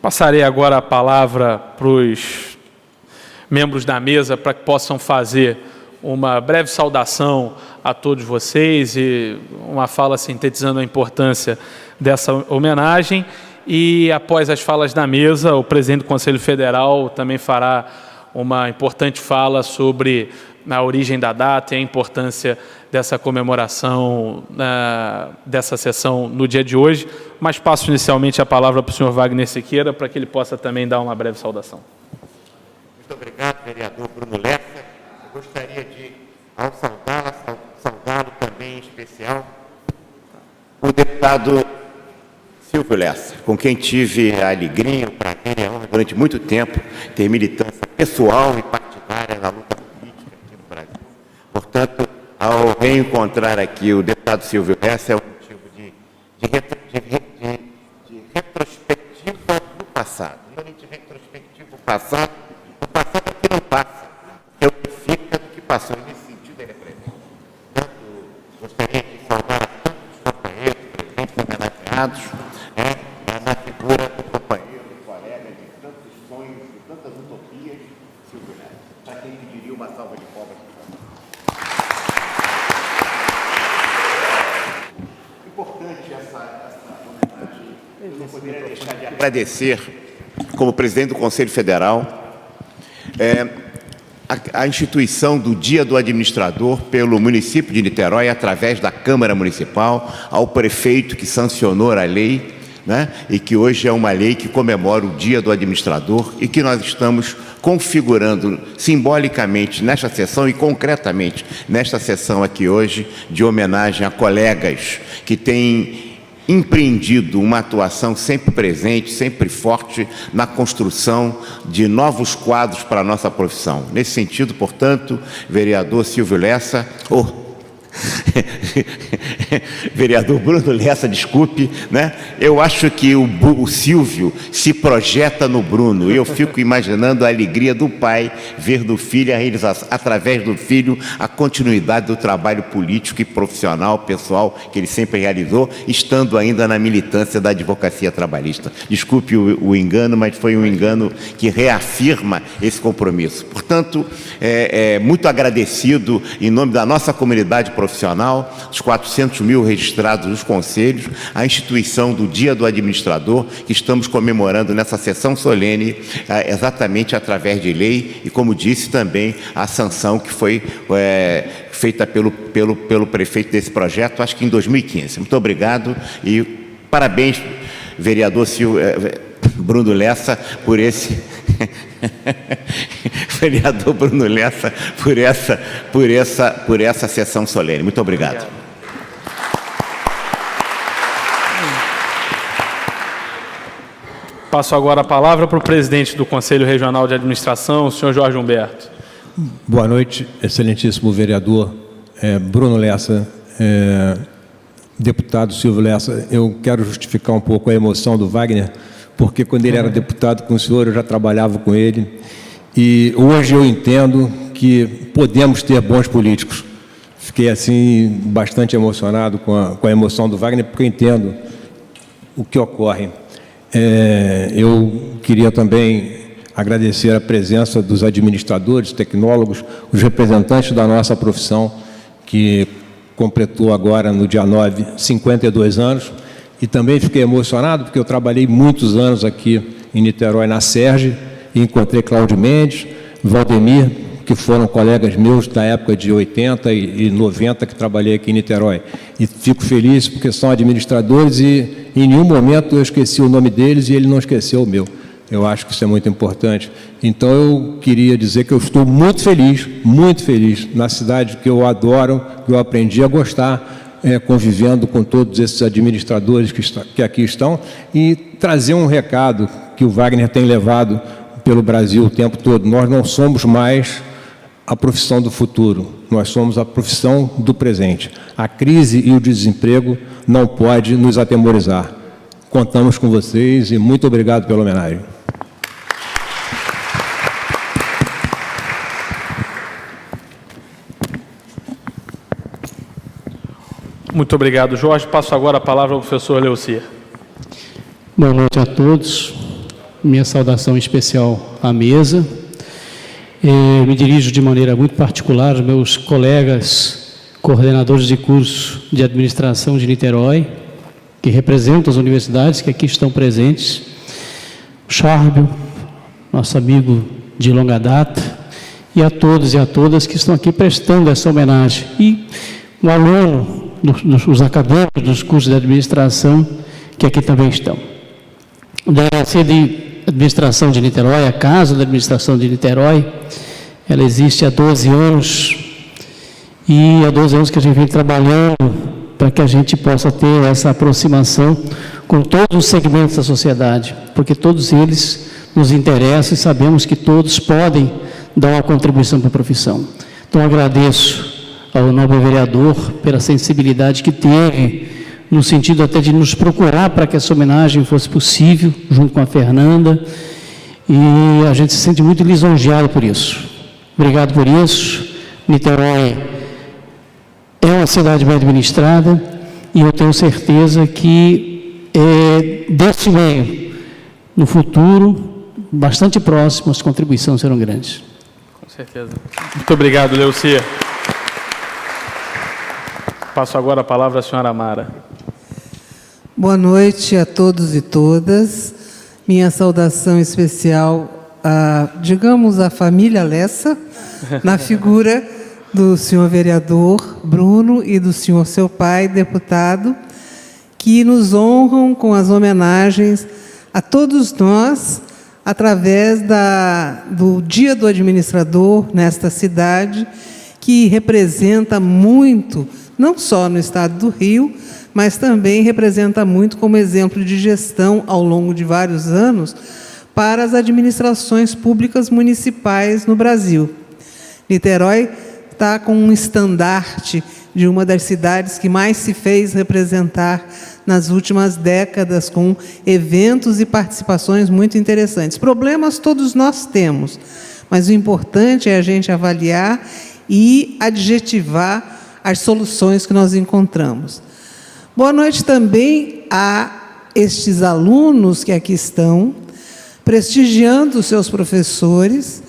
Passarei agora a palavra para os membros da mesa para que possam fazer uma breve saudação a todos vocês e uma fala sintetizando a importância dessa homenagem. E após as falas da mesa, o presidente do Conselho Federal também fará uma importante fala sobre a origem da data e a importância dessa comemoração, dessa sessão no dia de hoje. Mas passo inicialmente a palavra para o senhor Wagner Siqueira, para que ele possa também dar uma breve saudação. Muito obrigado, vereador Bruno Lessa. Eu gostaria de, ao saudá-lo também em especial, o deputado Silvio Lessa, com quem tive a alegria, o prazer e a honra durante muito tempo ter militância pessoal e partidária na luta política aqui no Brasil. Portanto, ao reencontrar aqui o deputado Silvio Lessa, é um motivo de retrospectiva do passado. Não de retrospectiva do passado, o passado é que não passa, é o que fica do que passou. E nesse sentido ele é presente. Portanto, gostaria de saudar a todos os companheiros, presentes homenageados, na figura do companheiro, do colega, de tantos sonhos, de tantas utopias, Silvio Lessa. Para quem pediria uma salva de palmas. Importante essa homenagem. Eu não poderia deixar de agradecer, como presidente do Conselho Federal, a instituição do Dia do Administrador pelo município de Niterói, através da Câmara Municipal, ao prefeito que sancionou a lei, né? E que hoje é uma lei que comemora o Dia do Administrador e que nós estamos configurando simbolicamente nesta sessão e concretamente nesta sessão aqui hoje, de homenagem a colegas que têm empreendido uma atuação sempre presente, sempre forte na construção de novos quadros para a nossa profissão. Nesse sentido, portanto, vereador Silvio Lessa, vereador Bruno Lessa, desculpe, né? Eu acho que o Silvio se projeta no Bruno. Eu fico imaginando a alegria do pai ver do filho a realização, através do filho, a continuidade do trabalho político e profissional, pessoal, que ele sempre realizou, estando ainda na militância da advocacia trabalhista. Desculpe o engano, mas foi um engano que reafirma esse compromisso. Portanto, muito agradecido em nome da nossa comunidade profissional, os 400 mil registrados nos conselhos, a instituição do Dia do Administrador, que estamos comemorando nessa sessão solene, exatamente através de lei, e, como disse também, a sanção que foi feita pelo prefeito desse projeto, acho que em 2015. Muito obrigado e parabéns, vereador Bruno Lessa, por esse... vereador Bruno Lessa, por essa sessão solene. Muito obrigado. Passo agora a palavra para o presidente do Conselho Regional de Administração, o senhor Jorge Humberto. Boa noite, excelentíssimo vereador Bruno Lessa, deputado Silvio Lessa. Eu quero justificar um pouco a emoção do Wagner, porque quando ele era deputado com o senhor, eu já trabalhava com ele, e hoje eu entendo que podemos ter bons políticos. Fiquei, assim, bastante emocionado com a emoção do Wagner, porque eu entendo o que ocorre. Eu queria também agradecer a presença dos administradores, tecnólogos, os representantes da nossa profissão, que completou agora, no dia 9, 52 anos, e também fiquei emocionado porque eu trabalhei muitos anos aqui em Niterói, na Serge, e encontrei Cláudio Mendes, Valdemir, que foram colegas meus da época de 80 e 90, que trabalhei aqui em Niterói. E fico feliz porque são administradores e em nenhum momento eu esqueci o nome deles e ele não esqueceu o meu. Eu acho que isso é muito importante. Então, eu queria dizer que eu estou muito feliz na cidade que eu adoro, que eu aprendi a gostar, convivendo com todos esses administradores que aqui estão, e trazer um recado que o Wagner tem levado pelo Brasil o tempo todo. Nós não somos mais a profissão do futuro, nós somos a profissão do presente. A crise e o desemprego não pode nos atemorizar. Contamos com vocês e muito obrigado pela homenagem. Muito obrigado, Jorge. Passo agora a palavra ao professor Leucir. Boa noite a todos. minha saudação especial à mesa. Me dirijo de maneira muito particular aos meus colegas coordenadores de curso de administração de Niterói, que representam as universidades que aqui estão presentes. O Charbel, nosso amigo de longa data, e a todos e a todas que estão aqui prestando essa homenagem. E o aluno, os acadêmicos dos cursos de administração que aqui também estão. Da sede de administração de Niterói, a Casa da Administração de Niterói, ela existe há 12 anos, e há 12 anos que a gente vem trabalhando para que a gente possa ter essa aproximação com todos os segmentos da sociedade, porque todos eles nos interessam e sabemos que todos podem dar uma contribuição para a profissão. Então, agradeço ao nobre vereador pela sensibilidade que teve, no sentido até de nos procurar para que essa homenagem fosse possível, junto com a Fernanda, e a gente se sente muito lisonjeado por isso. Obrigado por isso. Niterói é uma cidade bem administrada, e eu tenho certeza que desse meio, no futuro, bastante próximo, as contribuições serão grandes. Com certeza. Muito obrigado, Leucia. Passo agora a palavra à senhora Amara. Boa noite a todos e todas. Minha saudação especial à família Lessa, na figura do senhor vereador Bruno e do senhor seu pai, deputado, que nos honram com as homenagens a todos nós, através do Dia do Administrador nesta cidade, que representa muito, não só no estado do Rio, mas também representa muito como exemplo de gestão ao longo de vários anos para as administrações públicas municipais no Brasil. Niterói está com um estandarte de uma das cidades que mais se fez representar nas últimas décadas, com eventos e participações muito interessantes. Problemas todos nós temos, mas o importante é a gente avaliar e adjetivar as soluções que nós encontramos. Boa noite também a estes alunos que aqui estão, prestigiando os seus professores,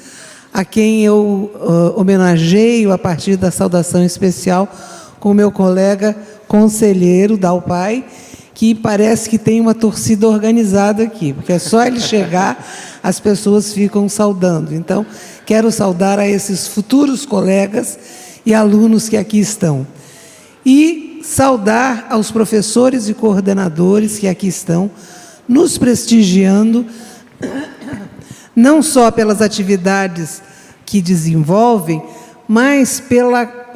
a quem eu homenageio a partir da saudação especial com o meu colega conselheiro Dalpai, que parece que tem uma torcida organizada aqui, porque é só ele chegar, as pessoas ficam saudando. Então, quero saudar a esses futuros colegas e alunos que aqui estão. E saudar aos professores e coordenadores que aqui estão, nos prestigiando, não só pelas atividades que desenvolvem, mas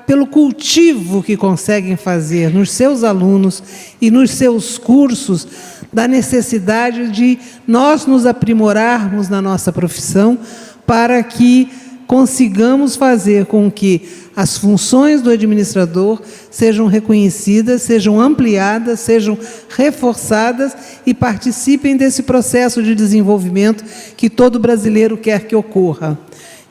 pelo cultivo que conseguem fazer nos seus alunos e nos seus cursos, da necessidade de nós nos aprimorarmos na nossa profissão, para que consigamos fazer com que as funções do administrador sejam reconhecidas, sejam ampliadas, sejam reforçadas e participem desse processo de desenvolvimento que todo brasileiro quer que ocorra.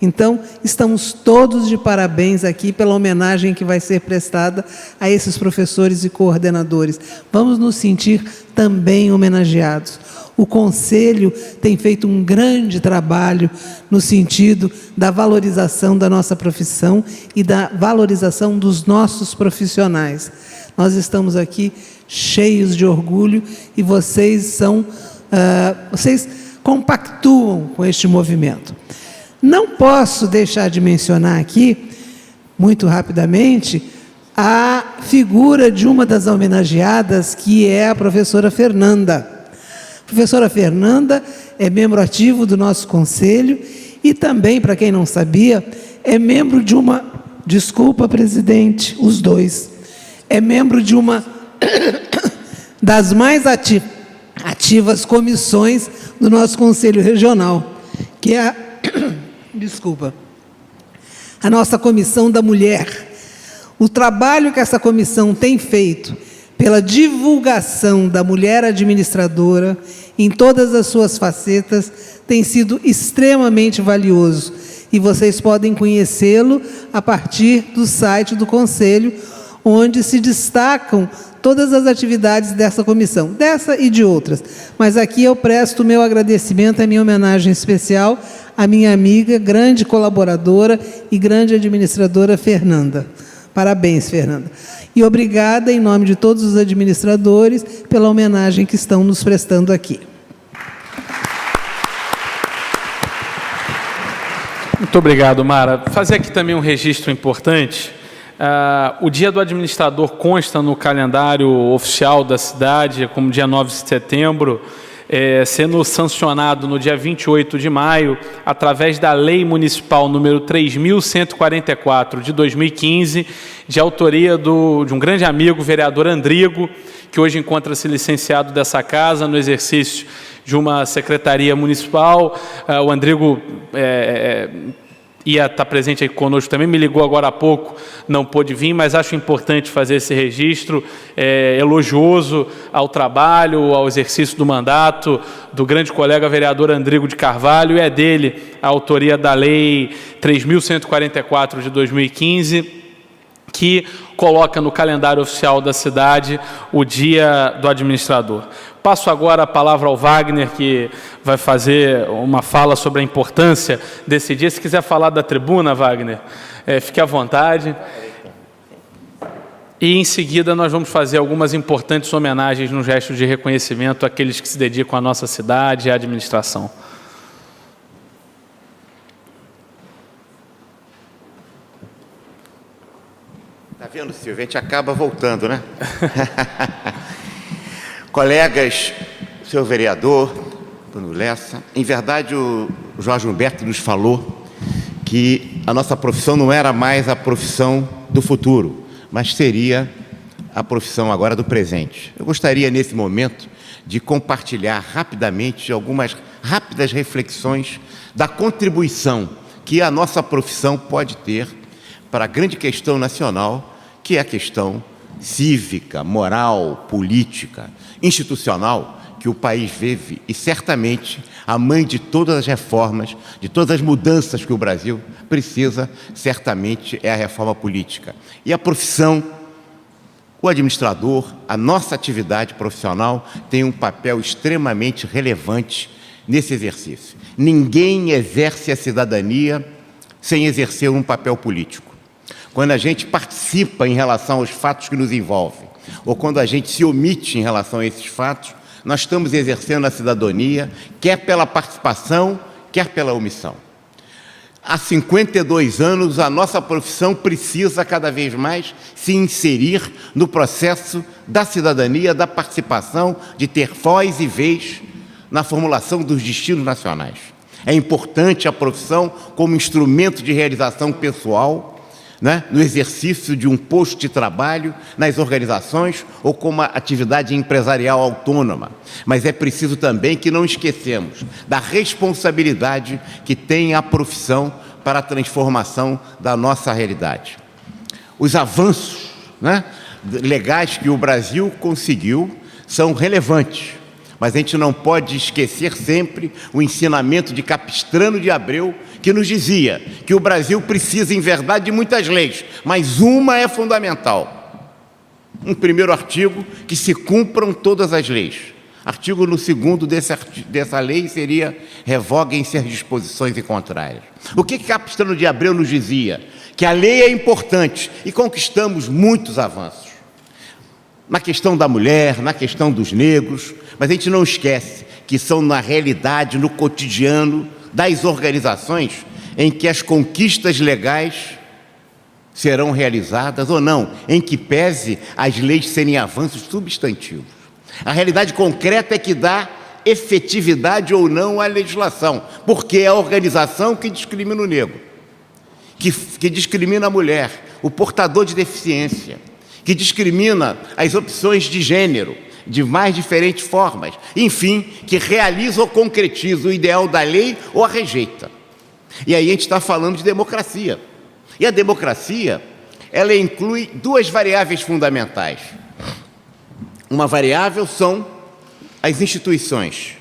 Então, estamos todos de parabéns aqui pela homenagem que vai ser prestada a esses professores e coordenadores. Vamos nos sentir também homenageados. O Conselho tem feito um grande trabalho no sentido da valorização da nossa profissão e da valorização dos nossos profissionais. Nós estamos aqui cheios de orgulho e vocês compactuam com este movimento. Não posso deixar de mencionar aqui, muito rapidamente, a figura de uma das homenageadas, que é a professora Fernanda. A professora Fernanda é membro ativo do nosso conselho e também, para quem não sabia, é membro de uma... Desculpa, presidente, os dois. É membro de uma das mais ativas comissões do nosso conselho regional, que é a... Desculpa. A nossa Comissão da Mulher. O trabalho que essa comissão tem feito pela divulgação da mulher administradora em todas as suas facetas tem sido extremamente valioso. E vocês podem conhecê-lo a partir do site do Conselho, onde se destacam todas as atividades dessa comissão, dessa e de outras. Mas aqui eu presto o meu agradecimento, a minha homenagem especial à minha amiga, grande colaboradora e grande administradora, Fernanda. Parabéns, Fernanda. E obrigada, em nome de todos os administradores, pela homenagem que estão nos prestando aqui. Muito obrigado, Mara. Fazer aqui também um registro importante. O Dia do Administrador consta no calendário oficial da cidade como dia 9 de setembro, sendo sancionado no dia 28 de maio, através da Lei Municipal número 3.144 de 2015, de autoria de um grande amigo, vereador Andrigo, que hoje encontra-se licenciado dessa casa no exercício de uma secretaria municipal. O Andrigo ia estar presente aqui conosco também, me ligou agora há pouco, não pôde vir, mas acho importante fazer esse registro elogioso ao trabalho, ao exercício do mandato do grande colega vereador Andrigo de Carvalho, e é dele a autoria da Lei 3.144 de 2015, que coloca no calendário oficial da cidade o Dia do Administrador. Passo agora a palavra ao Wagner, que vai fazer uma fala sobre a importância desse dia. Se quiser falar da tribuna, Wagner, fique à vontade. E, em seguida, nós vamos fazer algumas importantes homenagens no gesto de reconhecimento àqueles que se dedicam à nossa cidade e à administração. Está vendo, Silvio? A gente acaba voltando, né? Colegas, senhor vereador, Bruno Lessa, em verdade o Jorge Humberto nos falou que a nossa profissão não era mais a profissão do futuro, mas seria a profissão agora do presente. Eu gostaria, nesse momento, de compartilhar rapidamente algumas rápidas reflexões da contribuição que a nossa profissão pode ter para a grande questão nacional, que é a questão cívica, moral, política, institucional que o país vive, e certamente a mãe de todas as reformas, de todas as mudanças que o Brasil precisa, certamente é a reforma política. E a profissão, o administrador, a nossa atividade profissional tem um papel extremamente relevante nesse exercício. Ninguém exerce a cidadania sem exercer um papel político. Quando a gente participa em relação aos fatos que nos envolvem, ou quando a gente se omite em relação a esses fatos, nós estamos exercendo a cidadania, quer pela participação, quer pela omissão. Há 52 anos, a nossa profissão precisa cada vez mais se inserir no processo da cidadania, da participação, de ter voz e vez na formulação dos destinos nacionais. É importante a profissão como instrumento de realização pessoal, né, no exercício de um posto de trabalho, nas organizações ou como atividade empresarial autônoma. Mas é preciso também que não esquecemos da responsabilidade que tem a profissão para a transformação da nossa realidade. Os avanços, né, legais que o Brasil conseguiu são relevantes, mas a gente não pode esquecer sempre o ensinamento de Capistrano de Abreu, que nos dizia que o Brasil precisa, em verdade, de muitas leis, mas uma é fundamental. Um primeiro artigo, que se cumpram todas as leis. Artigo no segundo dessa lei seria: revoguem-se as disposições em contrárias. O que Capistrano de Abreu nos dizia? Que a lei é importante e conquistamos muitos avanços. Na questão da mulher, na questão dos negros, mas a gente não esquece que são na realidade, no cotidiano das organizações, em que as conquistas legais serão realizadas ou não, em que pese as leis serem avanços substantivos. A realidade concreta é que dá efetividade ou não à legislação, porque é a organização que discrimina o negro, que discrimina a mulher, o portador de deficiência, que discrimina as opções de gênero, de mais diferentes formas, enfim, que realiza ou concretiza o ideal da lei ou a rejeita. E aí a gente está falando de democracia. E a democracia, ela inclui duas variáveis fundamentais. Uma variável são as instituições.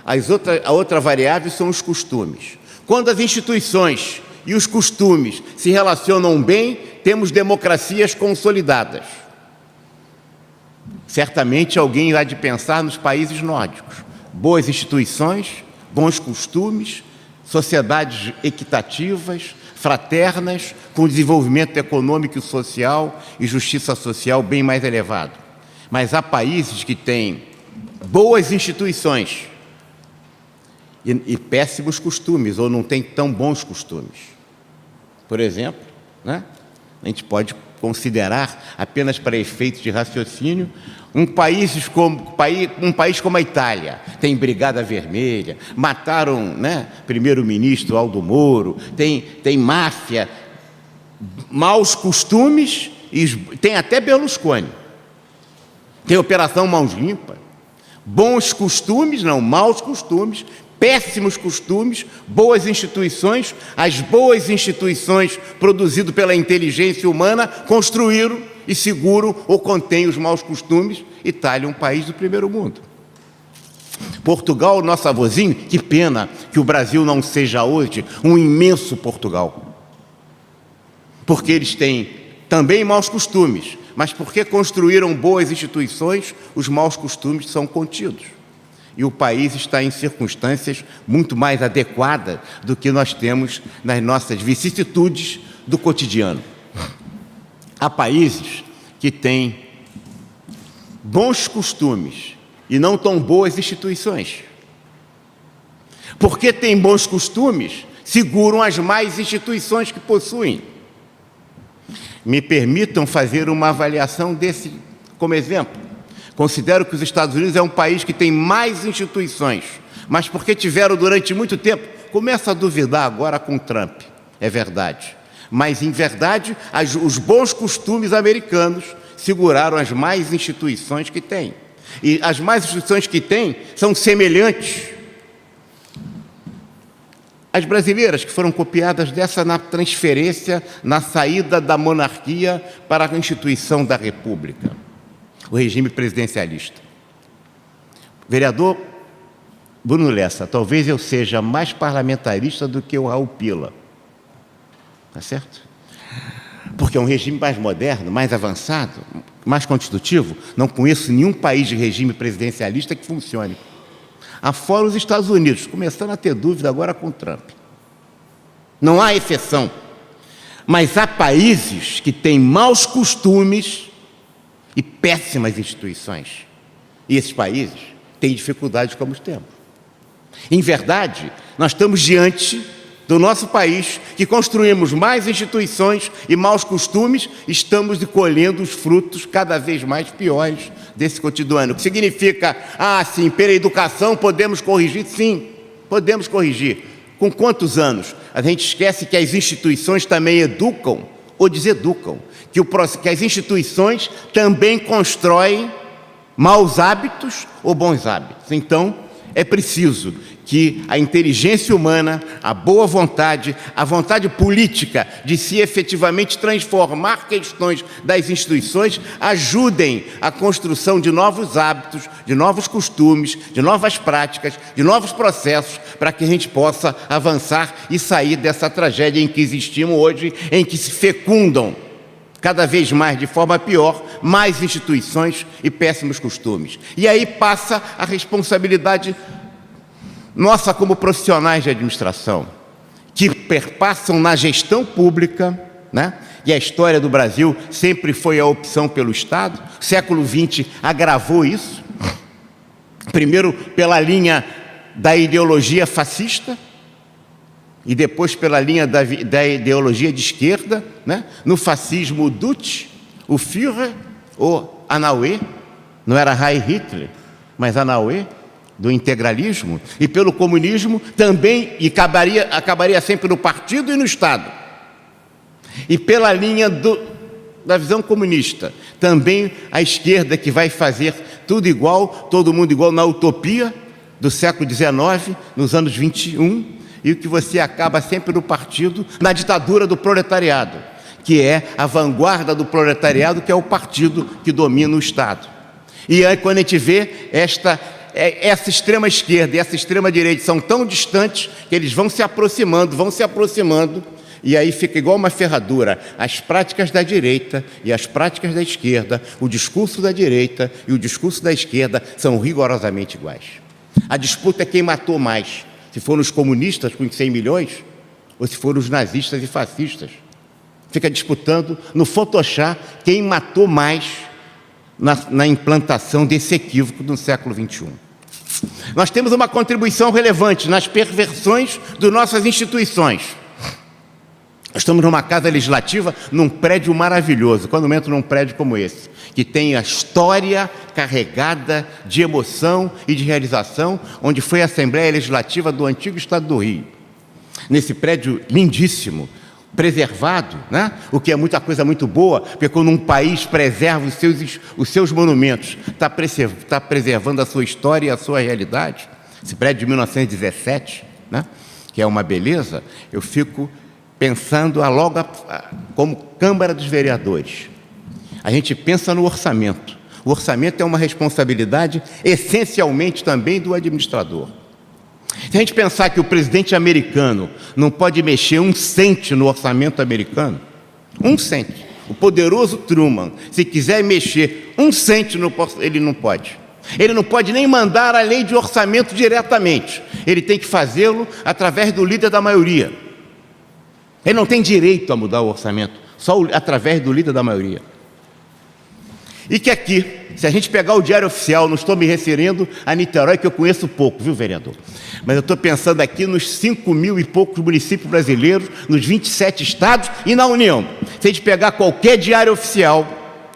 A outra variável são os costumes. Quando as instituições e os costumes se relacionam bem, temos democracias consolidadas. Certamente alguém há de pensar nos países nórdicos. Boas instituições, bons costumes, sociedades equitativas, fraternas, com desenvolvimento econômico e social e justiça social bem mais elevado. Mas há países que têm boas instituições e péssimos costumes, ou não têm tão bons costumes. Por exemplo, né? A gente pode considerar, apenas para efeitos de raciocínio, um país como a Itália. Tem Brigada Vermelha, mataram, né, primeiro-ministro Aldo Moro, tem máfia, maus costumes, e tem até Berlusconi. Tem Operação Mãos Limpas. Bons costumes, não, maus costumes, péssimos costumes, boas instituições. As boas instituições, produzidas pela inteligência humana, construíram e seguram ou contêm os maus costumes. Itália é um país do primeiro mundo. Portugal, nosso avôzinho, que pena que o Brasil não seja hoje um imenso Portugal. Porque eles têm também maus costumes, mas porque construíram boas instituições, os maus costumes são contidos. E o país está em circunstâncias muito mais adequadas do que nós temos nas nossas vicissitudes do cotidiano. Há países que têm bons costumes e não tão boas instituições. Porque têm bons costumes, seguram as más instituições que possuem. Me permitam fazer uma avaliação desse como exemplo. Considero que os Estados Unidos é um país que tem mais instituições, mas porque tiveram durante muito tempo, começa a duvidar agora com Trump, é verdade. Mas, em verdade, os bons costumes americanos seguraram as más instituições que têm. E as más instituições que têm são semelhantes às brasileiras, que foram copiadas dessa na transferência, na saída da monarquia para a instituição da república, o regime presidencialista. Vereador Bruno Lessa, talvez eu seja mais parlamentarista do que o Raul Pila. Tá certo? Porque é um regime mais moderno, mais avançado, mais constitutivo. Não conheço nenhum país de regime presidencialista que funcione. Afora os Estados Unidos, começando a ter dúvida agora com Trump. Não há exceção. Mas há países que têm maus costumes e péssimas instituições. E esses países têm dificuldades como temos. Em verdade, nós estamos diante do nosso país, que construímos mais instituições e maus costumes, estamos colhendo os frutos cada vez mais piores desse cotidiano. O que significa, sim, pela educação podemos corrigir? Sim, podemos corrigir. Com quantos anos? A gente esquece que as instituições também educam ou deseducam, que as instituições também constroem maus hábitos ou bons hábitos. Então, é preciso que a inteligência humana, a boa vontade, a vontade política de se efetivamente transformar questões das instituições ajudem a construção de novos hábitos, de novos costumes, de novas práticas, de novos processos, para que a gente possa avançar e sair dessa tragédia em que existimos hoje, em que se fecundam cada vez mais, de forma pior, mais instituições e péssimos costumes. E aí passa a responsabilidade nossa como profissionais de administração, que perpassam na gestão pública, né? E a história do Brasil sempre foi a opção pelo Estado. O século XX agravou isso, primeiro pela linha da ideologia fascista, e depois pela linha da ideologia de esquerda, né? No fascismo, o Duce, o Führer, o Hanauer, não era Heil Hitler, mas Hanauer, do integralismo, e pelo comunismo também, e acabaria sempre no partido e no Estado. E pela linha da visão comunista, também a esquerda, que vai fazer tudo igual, todo mundo igual, na utopia do século XIX, nos anos 21, e o que você acaba sempre no partido, na ditadura do proletariado, que é a vanguarda do proletariado, que é o partido que domina o Estado. E aí, quando a gente vê essa extrema esquerda e essa extrema direita são tão distantes que eles vão se aproximando, E aí fica igual uma ferradura, as práticas da direita e as práticas da esquerda, o discurso da direita e o discurso da esquerda são rigorosamente iguais. A disputa é quem matou mais, se foram os comunistas com 100 milhões ou se foram os nazistas e fascistas. Fica disputando no Photoshop quem matou mais na implantação desse equívoco no século XXI. Nós temos uma contribuição relevante nas perversões de nossas instituições. Nós estamos numa casa legislativa, num prédio maravilhoso. Quando eu entro num prédio como esse, que tem a história carregada de emoção e de realização, onde foi a Assembleia Legislativa do antigo Estado do Rio. Nesse prédio lindíssimo, preservado, né? O que é muita coisa muito boa, porque quando um país preserva os seus monumentos, está preservando a sua história e a sua realidade. Esse prédio de 1917, né? Que é uma beleza, eu fico pensando como Câmara dos Vereadores. A gente pensa no orçamento. O orçamento é uma responsabilidade essencialmente também do administrador. Se a gente pensar que o presidente americano não pode mexer um cento no orçamento americano, um cento, o poderoso Truman, se quiser mexer um cento, ele não pode. Ele não pode nem mandar a lei de orçamento diretamente. Ele tem que fazê-lo através do líder da maioria. Ele não tem direito a mudar o orçamento, só através do líder da maioria. E que aqui, se a gente pegar o Diário Oficial, não estou me referindo a Niterói, que eu conheço pouco, viu, vereador? Mas eu estou pensando aqui nos 5.000 e poucos municípios brasileiros, nos 27 estados e na União. Se a gente pegar qualquer Diário Oficial,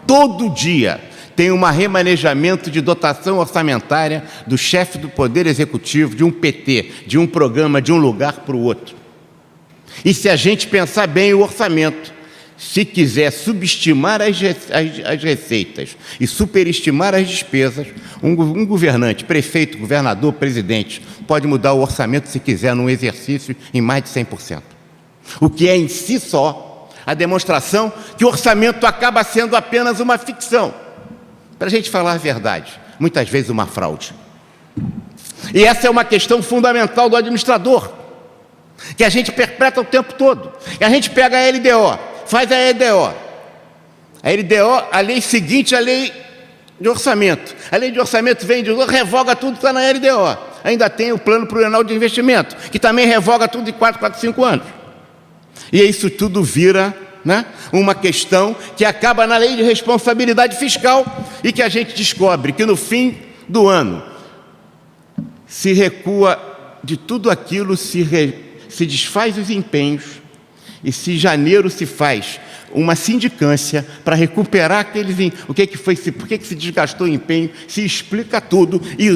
todo dia tem um remanejamento de dotação orçamentária do chefe do Poder Executivo, de um PT, de um programa, de um lugar para o outro. E se a gente pensar bem o orçamento, se quiser subestimar as receitas e superestimar as despesas, um governante, prefeito, governador, presidente, pode mudar o orçamento, se quiser, num exercício em mais de 100%. O que é em si só a demonstração que o orçamento acaba sendo apenas uma ficção. Para a gente falar a verdade, muitas vezes uma fraude. E essa é uma questão fundamental do administrador, que a gente perpeta o tempo todo. E a gente pega a LDO, faz a LDO. A LDO, a lei seguinte, a lei de orçamento. A lei de orçamento vem de novo, revoga tudo que está na LDO. Ainda tem o plano plurianual de investimento, que também revoga tudo em 4, 5 anos. E isso tudo vira, né, uma questão que acaba na lei de responsabilidade fiscal e que a gente descobre que no fim do ano se recua de tudo aquilo, se desfaz os empenhos, e se em janeiro se faz uma sindicância para recuperar aqueles... por que se desgastou o empenho, se explica tudo, e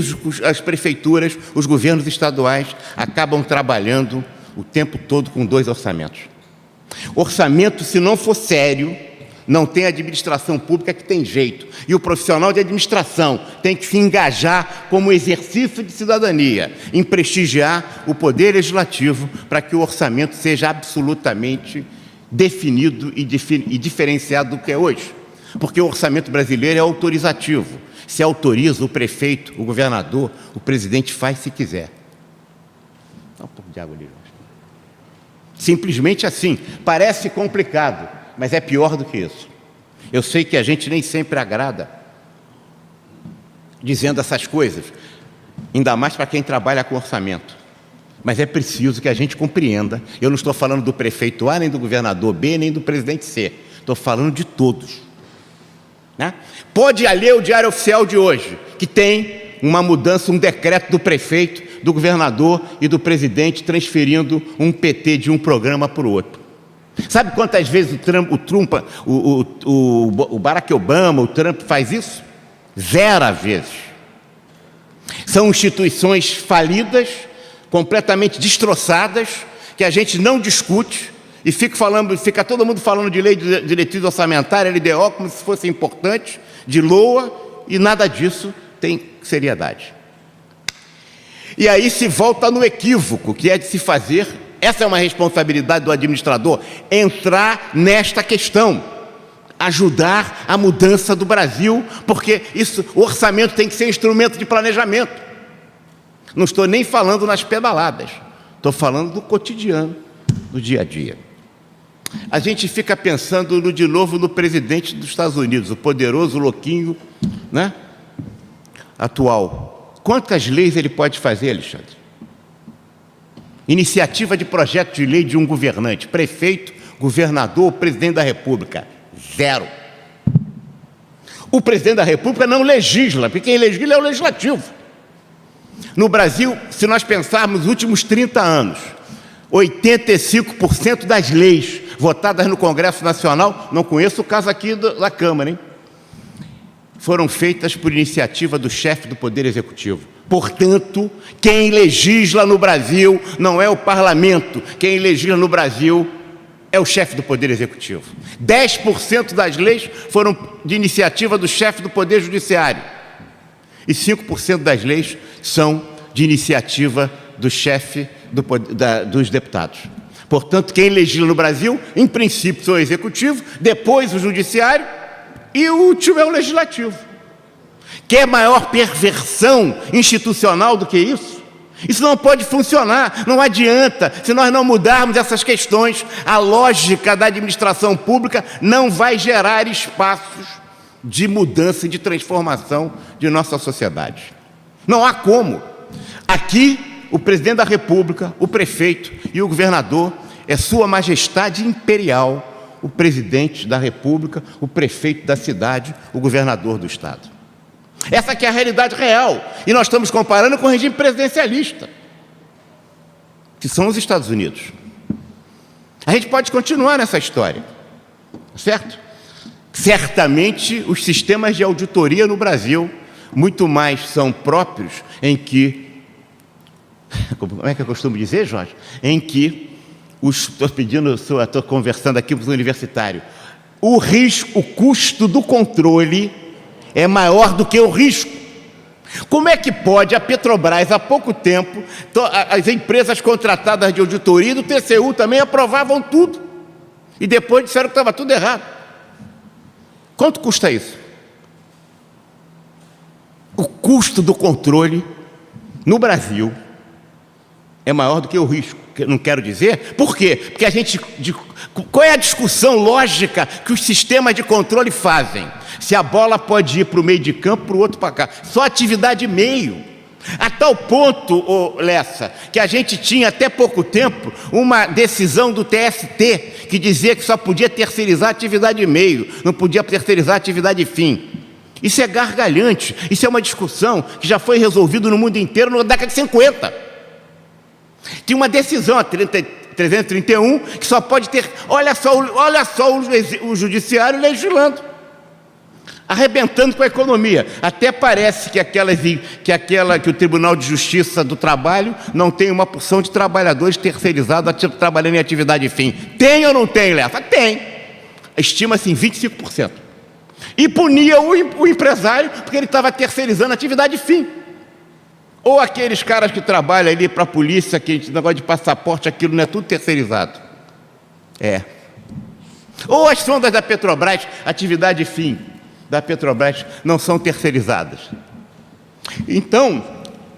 as prefeituras, os governos estaduais acabam trabalhando o tempo todo com 2 orçamentos. Orçamento, se não for sério, não tem administração pública que tem jeito. E o profissional de administração tem que se engajar como exercício de cidadania, em prestigiar o poder legislativo para que o orçamento seja absolutamente definido e diferenciado do que é hoje. Porque o orçamento brasileiro é autorizativo. Se autoriza o prefeito, o governador, o presidente faz se quiser. Dá um pouco de água ali, Jorge. Simplesmente assim. Parece complicado, mas é pior do que isso. Eu sei que a gente nem sempre agrada dizendo essas coisas, ainda mais para quem trabalha com orçamento. Mas é preciso que a gente compreenda. Eu não estou falando do prefeito A, nem do governador B, nem do presidente C. Estou falando de todos. Né? Pode ler o Diário Oficial de hoje, que tem uma mudança, um decreto do prefeito, do governador e do presidente transferindo um PT de um programa para o outro. Sabe quantas vezes o Barack Obama, o Trump faz isso? 0 vezes. São instituições falidas, completamente destroçadas, que a gente não discute e fica todo mundo falando de lei de diretriz orçamentária, LDO, como se fosse importante, de LOA, e nada disso tem seriedade. E aí se volta no equívoco, que é de se fazer, essa é uma responsabilidade do administrador, entrar nesta questão, ajudar a mudança do Brasil, porque o orçamento tem que ser instrumento de planejamento. Não estou nem falando nas pedaladas, estou falando do cotidiano, do dia a dia. a gente fica pensando de novo no presidente dos Estados Unidos, o poderoso louquinho, né, atual. Quantas leis ele pode fazer, Alexandre? Iniciativa de projeto de lei de um governante, prefeito, governador, presidente da República, 0. O presidente da República não legisla, porque quem legisla é o legislativo. No Brasil, se nós pensarmos nos últimos 30 anos, 85% das leis votadas no Congresso Nacional, não conheço o caso aqui da Câmara, hein? Foram feitas por iniciativa do chefe do Poder Executivo. Portanto, quem legisla no Brasil não é o parlamento, quem legisla no Brasil é o chefe do Poder Executivo. 10% das leis foram de iniciativa do chefe do Poder Judiciário. E 5% das leis são de iniciativa do chefe dos deputados. Portanto, quem legisla no Brasil, em princípio, são o Executivo, depois o Judiciário e o último é o Legislativo. Quer maior perversão institucional do que isso? Isso não pode funcionar, não adianta. Se nós não mudarmos essas questões, a lógica da administração pública não vai gerar espaços de mudança e de transformação de nossa sociedade. Não há como. Aqui, o presidente da República, o prefeito e o governador é Sua Majestade Imperial, o presidente da República, o prefeito da cidade, o governador do estado. Essa que é a realidade real. E nós estamos comparando com o regime presidencialista, que são os Estados Unidos. A gente pode continuar nessa história, certo? Certamente, os sistemas de auditoria no Brasil muito mais são próprios em que, como é que eu costumo dizer, Jorge? Em que, estou conversando aqui com os universitários, o risco, o custo do controle é maior do que o risco. Como é que pode a Petrobras, há pouco tempo, as empresas contratadas de auditoria e do TCU também aprovavam tudo, e depois disseram que estava tudo errado? Quanto custa isso? O custo do controle no Brasil é maior do que o risco. Não quero dizer, por quê? Porque qual é a discussão lógica que os sistemas de controle fazem? Se a bola pode ir para o meio de campo, para o outro para cá. Só atividade meio. A tal ponto, Lessa, que a gente tinha até pouco tempo uma decisão do TST que dizia que só podia terceirizar atividade meio, não podia terceirizar atividade fim. Isso é gargalhante, isso é uma discussão que já foi resolvida no mundo inteiro na década de 50. Tinha uma decisão, a 331, que só pode ter... Olha só o judiciário legislando, arrebentando com a economia. Até parece que o Tribunal de Justiça do Trabalho não tem uma porção de trabalhadores terceirizados trabalhando em atividade fim. Tem ou não tem, Lessa? Tem. Estima-se em 25%. E punia o empresário porque ele estava terceirizando a atividade fim. Ou aqueles caras que trabalham ali para a polícia, que negócio de passaporte, aquilo não é tudo terceirizado. É. Ou as sondas da Petrobras, atividade fim da Petrobras, não são terceirizadas. Então,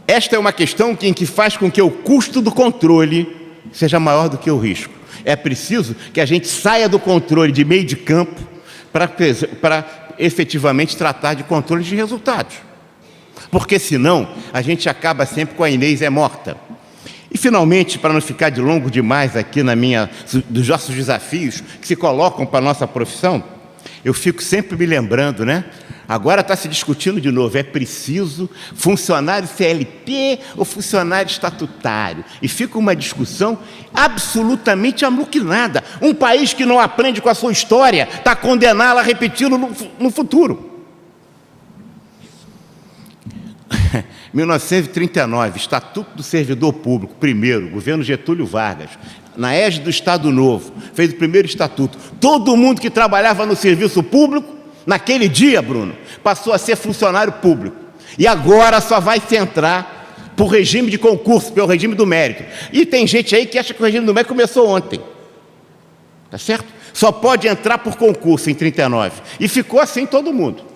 esta é uma questão em que faz com que o custo do controle seja maior do que o risco. É preciso que a gente saia do controle de meio de campo para efetivamente tratar de controle de resultados. Porque senão a gente acaba sempre com a Inês é morta. E finalmente, para não ficar de longo demais aqui dos nossos desafios que se colocam para a nossa profissão, eu fico sempre me lembrando, né? Agora está se discutindo de novo, é preciso funcionário CLT ou funcionário estatutário? E fica uma discussão absolutamente amuquinada. Um país que não aprende com a sua história está condenado a repeti-lo no futuro. 1939, Estatuto do Servidor Público, primeiro, governo Getúlio Vargas, na égide do Estado Novo, fez o primeiro estatuto. Todo mundo que trabalhava no serviço público, naquele dia, Bruno, passou a ser funcionário público. E agora só vai se entrar por regime de concurso, pelo regime do mérito. E tem gente aí que acha que o regime do mérito começou ontem. Tá certo? Só pode entrar por concurso em 39. E ficou assim todo mundo.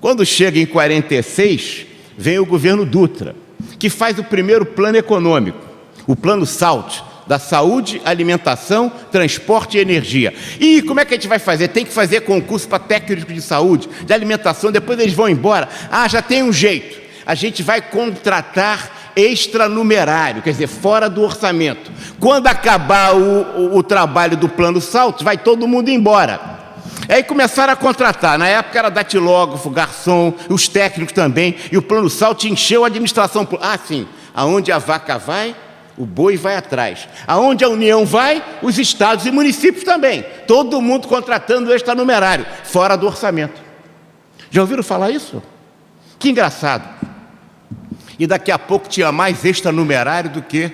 Quando chega em 46, vem o governo Dutra, que faz o primeiro plano econômico, o plano SALT, da saúde, alimentação, transporte e energia. E como é que a gente vai fazer? Tem que fazer concurso para técnico de saúde, de alimentação, depois eles vão embora. Ah, já tem um jeito. A gente vai contratar extranumerário, quer dizer, fora do orçamento. Quando acabar o trabalho do Plano Salto, vai todo mundo embora. Aí começaram a contratar, na época era datilógrafo, garçom, os técnicos também, e o Plano Salto encheu a administração. Ah, sim, aonde a vaca vai, o boi vai atrás. Aonde a União vai, os estados e municípios também. Todo mundo contratando extranumerário, fora do orçamento. Já ouviram falar isso? Que engraçado. E daqui a pouco tinha mais extranumerário do que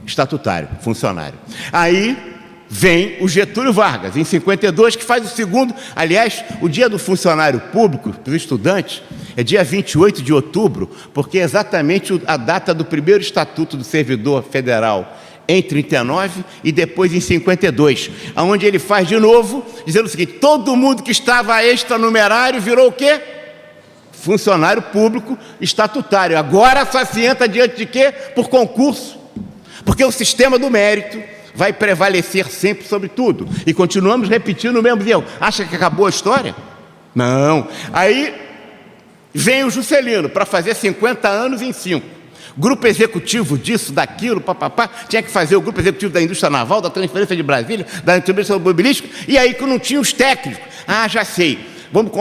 estatutário, funcionário. Aí vem o Getúlio Vargas, em 52, que faz o segundo. Aliás, o dia do funcionário público, dos estudantes, é dia 28 de outubro, porque é exatamente a data do primeiro Estatuto do Servidor Federal, em 39 e depois em 52, onde ele faz de novo, dizendo o seguinte: todo mundo que estava extranumerário virou o quê? Funcionário público estatutário. Agora só se entra diante de quê? Por concurso. Porque o sistema do mérito vai prevalecer sempre sobre tudo. E continuamos repetindo o mesmo erro. Acha que acabou a história? Não. Aí vem o Juscelino para fazer 50 anos em 5. Grupo executivo disso, daquilo, papapá. Tinha que fazer o grupo executivo da indústria naval, da transferência de Brasília, da transferência automobilística. E aí que não tinha os técnicos. Ah, já sei. Vamos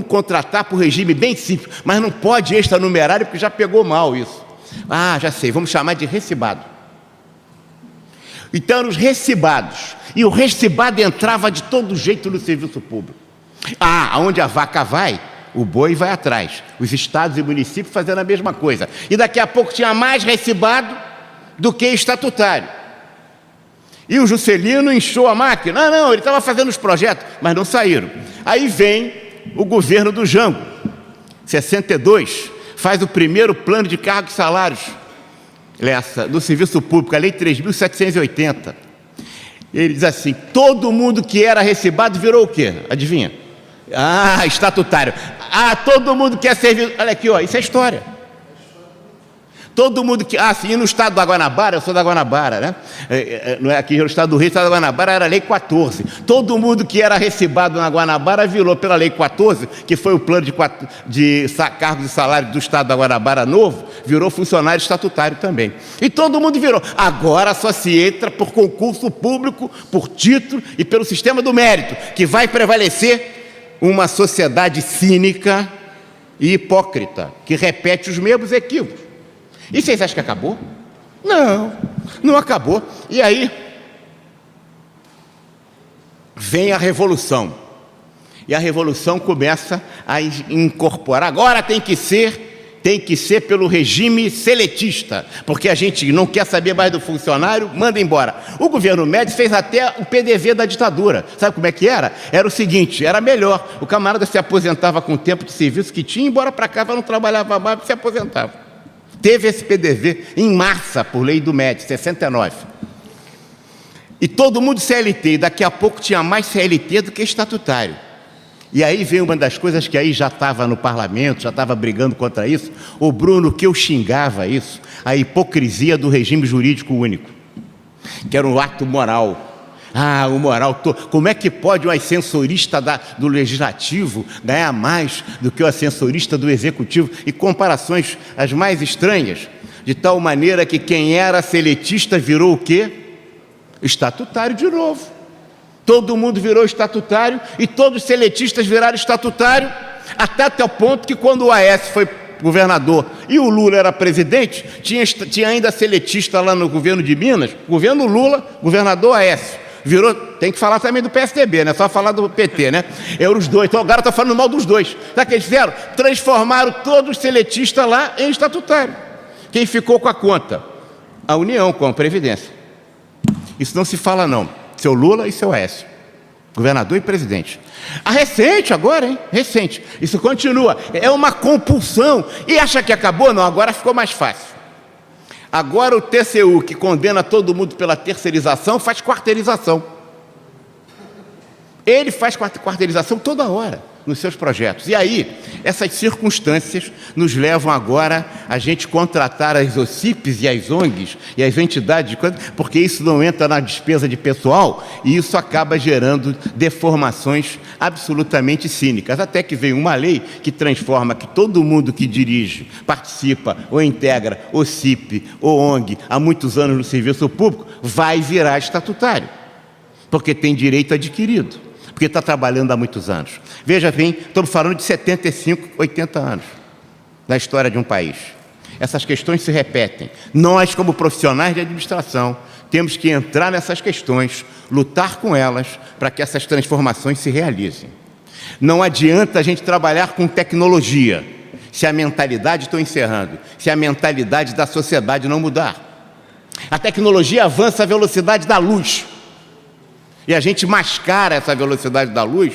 contratar por regime bem simples. Mas não pode extranumerário porque já pegou mal isso. Ah, já sei. Vamos chamar de recibado. Então eram os recibados, e o recibado entrava de todo jeito no serviço público. Ah, aonde a vaca vai, o boi vai atrás. Os estados e municípios fazendo a mesma coisa. E daqui a pouco tinha mais recibado do que estatutário. E o Juscelino inchou a máquina. Não, ele estava fazendo os projetos, mas não saíram. Aí vem o governo do Jango, 62, faz o primeiro plano de cargos e salários do serviço público, a Lei 3.780. Ele diz assim: todo mundo que era recibado virou o quê? Adivinha? Ah, estatutário. Ah, todo mundo que é servido. Olha aqui, ó, isso é história. Todo mundo que... Ah, sim, no estado da Guanabara, eu sou da Guanabara, né? Não é aqui no estado do Rio, no estado da Guanabara era a Lei 14. Todo mundo que era recibado na Guanabara virou pela Lei 14, que foi o plano de cargos e salários do estado da Guanabara novo, virou funcionário estatutário também. E todo mundo virou. Agora só se entra por concurso público, por título e pelo sistema do mérito, que vai prevalecer uma sociedade cínica e hipócrita, que repete os mesmos equívocos. E vocês acham que acabou? Não, não acabou. E aí vem a Revolução. E a Revolução começa a incorporar. Agora tem que ser pelo regime seletista, porque a gente não quer saber mais do funcionário, manda embora. O governo Médici fez até o PDV da ditadura. Sabe como é que era? Era o seguinte, era melhor. O camarada se aposentava com o tempo de serviço que tinha, embora para cá, não trabalhava mais, se aposentava. Teve esse PDV em massa, por lei do Médici, 69. E todo mundo CLT, e daqui a pouco tinha mais CLT do que estatutário. E aí veio uma das coisas que aí já estava no parlamento, já estava brigando contra isso, o Bruno, que eu xingava isso, a hipocrisia do regime jurídico único, que era um ato moral. Ah, o moral todo. Como é que pode o ascensorista do legislativo ganhar mais do que o ascensorista do executivo? E comparações as mais estranhas, de tal maneira que quem era seletista virou o quê? Estatutário de novo. Todo mundo virou estatutário e todos os seletistas viraram estatutário, até o ponto que quando o Aécio foi governador e o Lula era presidente, tinha ainda seletista lá no governo de Minas, governo Lula, governador Aécio. Virou, tem que falar também do PSDB, não é só falar do PT, né? Eram os dois, então agora está falando mal dos dois. Sabe o que eles fizeram? Transformaram todos os seletistas lá em estatutário. Quem ficou com a conta? A União, com a Previdência. Isso não se fala não. Seu Lula e seu Aécio. Governador e presidente. Recente agora, hein? Recente. Isso continua. É uma compulsão. E acha que acabou? Não, agora ficou mais fácil. Agora o TCU, que condena todo mundo pela terceirização, faz quarteirização. Ele faz quarteirização toda hora. nos seus projetos. E aí, essas circunstâncias nos levam agora a gente contratar as OCIPs e as ONGs e as entidades, porque isso não entra na despesa de pessoal e isso acaba gerando deformações absolutamente cínicas. Até que veio uma lei que transforma que todo mundo que dirige, participa ou integra OCIP ou ONG há muitos anos no serviço público vai virar estatutário, porque tem direito adquirido, porque está trabalhando há muitos anos. Veja bem, estamos falando de 75, 80 anos da história de um país. Essas questões se repetem. Nós, como profissionais de administração, temos que entrar nessas questões, lutar com elas para que essas transformações se realizem. Não adianta a gente trabalhar com tecnologia se a mentalidade, estou encerrando, se a mentalidade da sociedade não mudar. A tecnologia avança à velocidade da luz. E a gente mascara essa velocidade da luz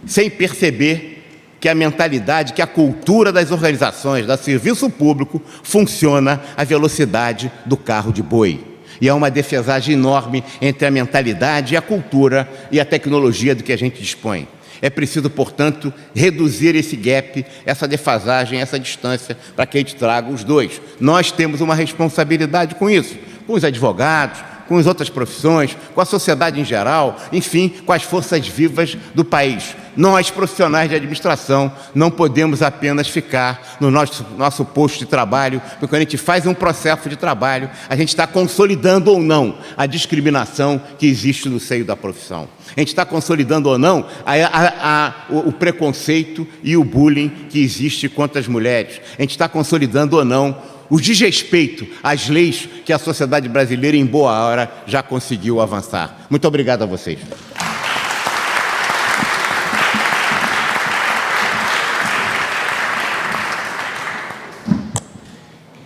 sem perceber que a mentalidade, que a cultura das organizações, do serviço público, funciona à velocidade do carro de boi. E há uma defasagem enorme entre a mentalidade, a cultura e a tecnologia do que a gente dispõe. É preciso, portanto, reduzir esse gap, essa defasagem, essa distância, para que a gente traga os dois. Nós temos uma responsabilidade com isso, com os advogados, com as outras profissões, com a sociedade em geral, enfim, com as forças vivas do país. Nós, profissionais de administração, não podemos apenas ficar no nosso posto de trabalho, porque quando a gente faz um processo de trabalho, a gente está consolidando ou não a discriminação que existe no seio da profissão. A gente está consolidando ou não o preconceito e o bullying que existe contra as mulheres. A gente está consolidando ou não o desrespeito às leis que a sociedade brasileira, em boa hora, já conseguiu avançar. Muito obrigado a vocês.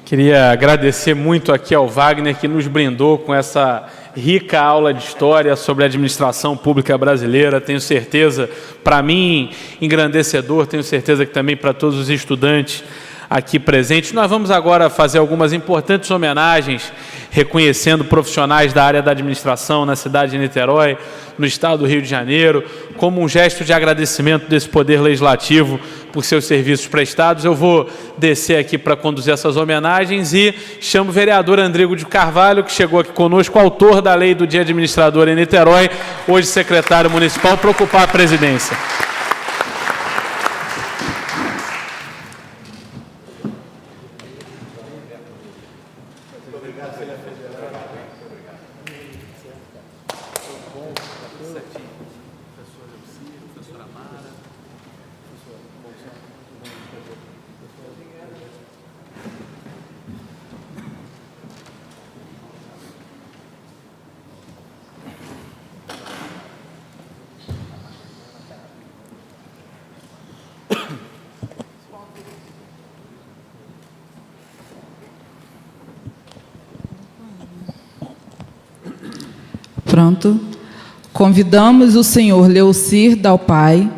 Queria agradecer muito aqui ao Wagner, que nos brindou com essa rica aula de história sobre a administração pública brasileira. Tenho certeza, para mim, engrandecedor, tenho certeza que também para todos os estudantes aqui presentes. Nós vamos agora fazer algumas importantes homenagens, reconhecendo profissionais da área da administração na cidade de Niterói, no estado do Rio de Janeiro, como um gesto de agradecimento desse Poder Legislativo por seus serviços prestados. Eu vou descer aqui para conduzir essas homenagens e chamo o vereador Andrigo de Carvalho, que chegou aqui conosco, autor da lei do Dia Administrador em Niterói, hoje secretário municipal, para ocupar a presidência. Pronto. Convidamos o senhor Leocir Dalpai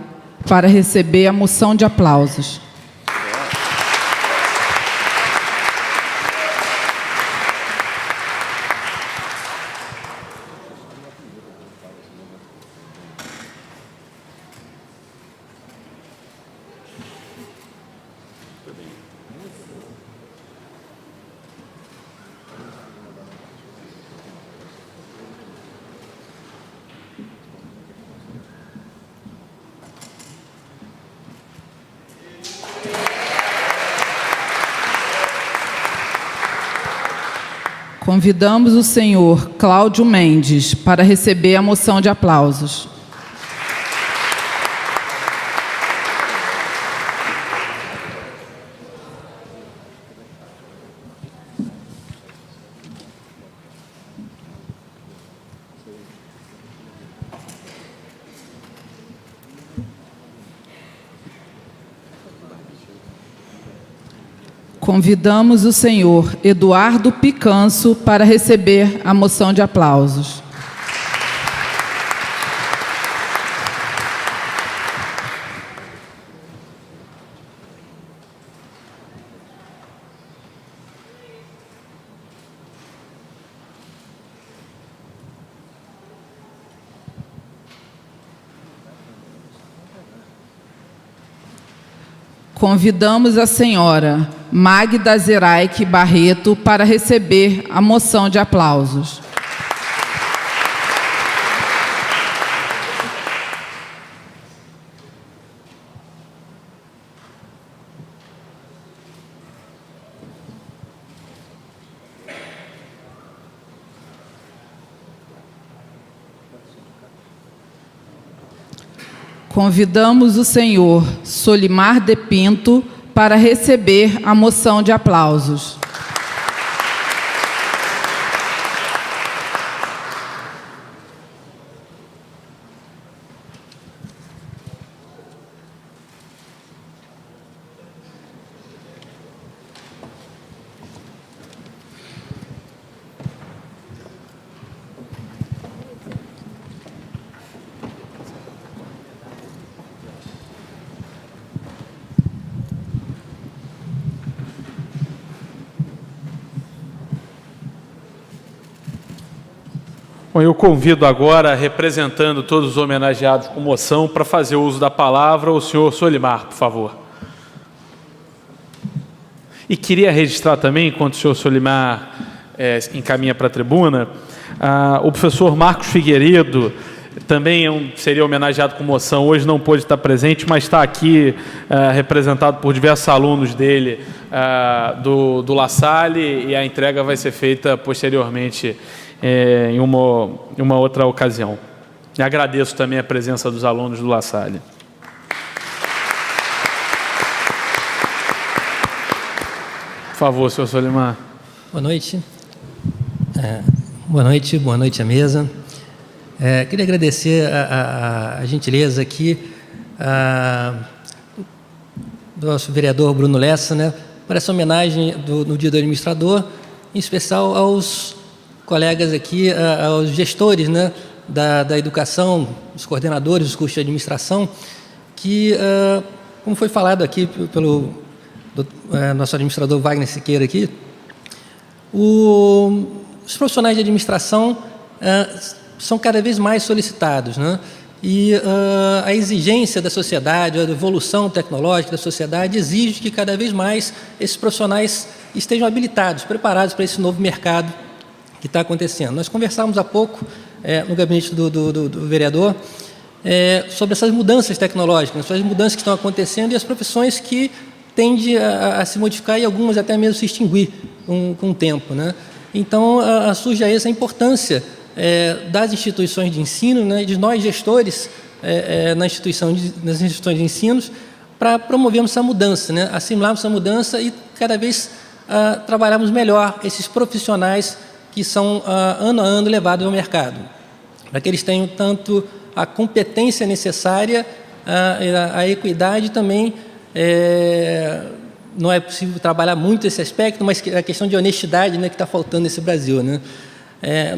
para receber a moção de aplausos. Convidamos o senhor Cláudio Mendes para receber a moção de aplausos. Convidamos o senhor Eduardo Picanço para receber a moção de aplausos. Convidamos a senhora Magda Zeraik Barreto para receber a moção de aplausos. Convidamos o senhor Solimar de Pinto para receber a moção de aplausos. Bom, eu convido agora, representando todos os homenageados com moção, para fazer uso da palavra, o senhor Solimar, por favor. E queria registrar também, enquanto o senhor Solimar encaminha para a tribuna, o professor Marcos Figueiredo, também seria homenageado com moção, hoje não pôde estar presente, mas está aqui representado por diversos alunos dele, do La Salle, e a entrega vai ser feita posteriormente em uma outra ocasião. E agradeço também a presença dos alunos do La Salle. Por favor, senhor Solimar. Boa noite. Boa noite à mesa. Queria agradecer a gentileza aqui do nosso vereador Bruno Lessa, né, por essa homenagem no Dia do Administrador, em especial aos colegas aqui, aos gestores, né, da educação, os coordenadores dos cursos de administração, que, como foi falado aqui pelo nosso administrador Wagner Siqueira aqui, os profissionais de administração são cada vez mais solicitados, né? E a exigência da sociedade, a evolução tecnológica da sociedade exige que cada vez mais esses profissionais estejam habilitados, preparados para esse novo mercado que está acontecendo. Nós conversávamos há pouco no gabinete do vereador sobre essas mudanças tecnológicas, essas mudanças que estão acontecendo e as profissões que tendem a se modificar e algumas até mesmo se extinguir com o tempo, né? Então, surge aí essa importância das instituições de ensino, né, de nós gestores nas instituições de ensino, para promovermos essa mudança, né, assimilarmos essa mudança e cada vez trabalharmos melhor esses profissionais que são ano a ano levados ao mercado, para que eles tenham tanto a competência necessária, a equidade também. Não é possível trabalhar muito esse aspecto, mas a questão de honestidade, né, que está faltando nesse Brasil, né?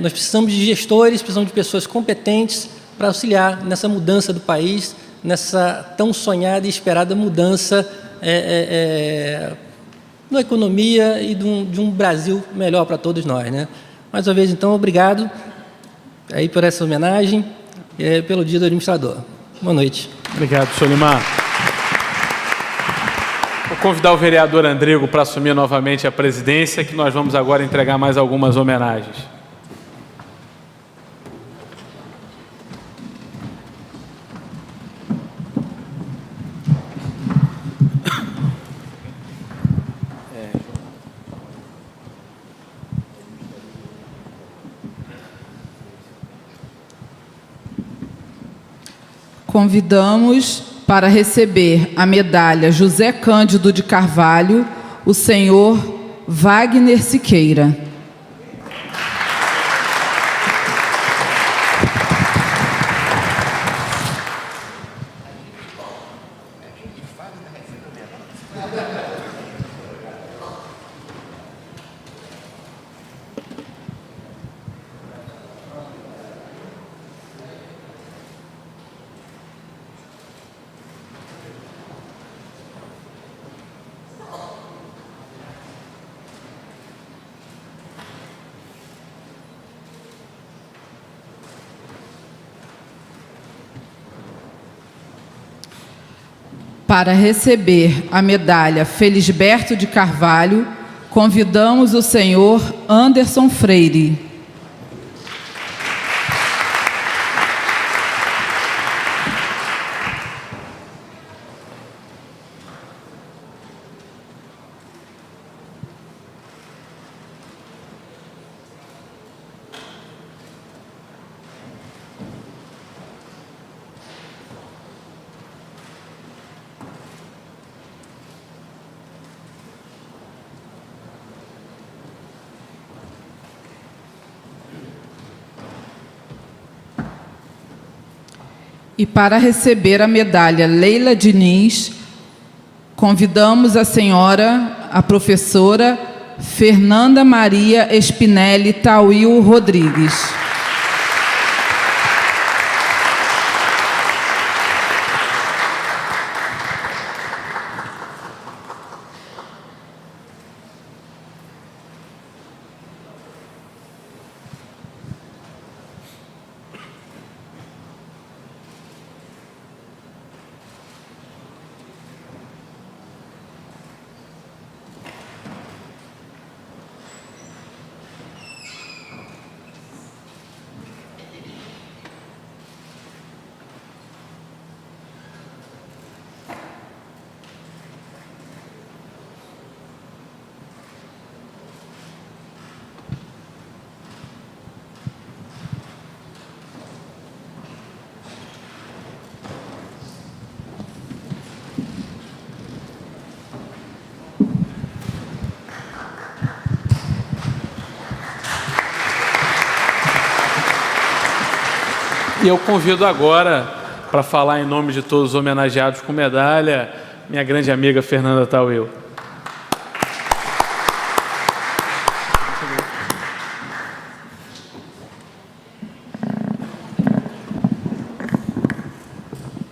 Nós precisamos de gestores, precisamos de pessoas competentes para auxiliar nessa mudança do país, nessa tão sonhada e esperada mudança na economia e de um Brasil melhor para todos nós, né? Mais uma vez, então, obrigado aí por essa homenagem e pelo Dia do Administrador. Boa noite. Obrigado, Solimar. Vou convidar o vereador Andrigo para assumir novamente a presidência, que nós vamos agora entregar mais algumas homenagens. Convidamos para receber a medalha José Cândido de Carvalho, o senhor Wagner Siqueira. Para receber a medalha Felisberto de Carvalho, convidamos o senhor Anderson Freire. E para receber a medalha Leila Diniz, convidamos a senhora, a professora Fernanda Maria Espinelli Tauil Rodrigues. E eu convido agora, para falar em nome de todos os homenageados com medalha, minha grande amiga Fernanda Tauil.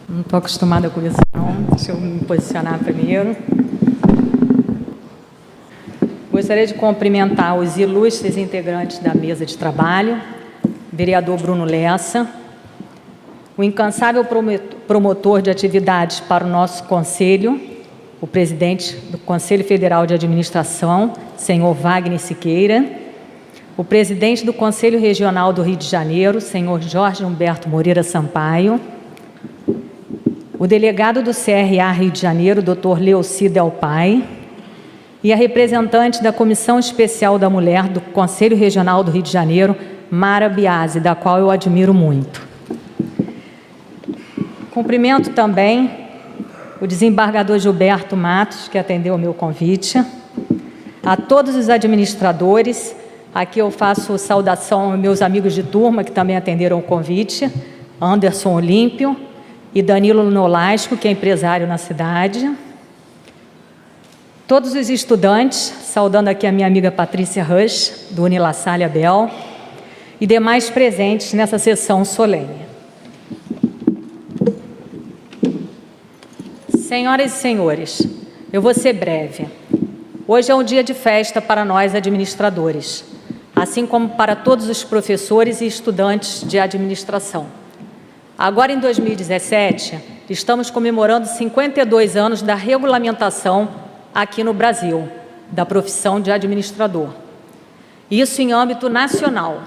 Não estou acostumada com isso, não. Deixa eu me posicionar primeiro. Gostaria de cumprimentar os ilustres integrantes da mesa de trabalho, vereador Bruno Lessa, o incansável promotor de atividades para o nosso Conselho, o presidente do Conselho Federal de Administração, senhor Wagner Siqueira, o presidente do Conselho Regional do Rio de Janeiro, senhor Jorge Humberto Moreira Sampaio, o delegado do CRA Rio de Janeiro, doutor Leoci Del Pai, e a representante da Comissão Especial da Mulher do Conselho Regional do Rio de Janeiro, Mara Biasi, da qual eu admiro muito. Cumprimento também o desembargador Gilberto Matos, que atendeu o meu convite, a todos os administradores. Aqui eu faço saudação aos meus amigos de turma, que também atenderam o convite, Anderson Olímpio e Danilo Nolasco, que é empresário na cidade. Todos os estudantes, saudando aqui a minha amiga Patrícia Rush, do Unila Salle Abel, e demais presentes nessa sessão solene. Senhoras e senhores, eu vou ser breve. Hoje é um dia de festa para nós administradores, assim como para todos os professores e estudantes de administração. Agora, em 2017, estamos comemorando 52 anos da regulamentação aqui no Brasil, da profissão de administrador. Isso em âmbito nacional.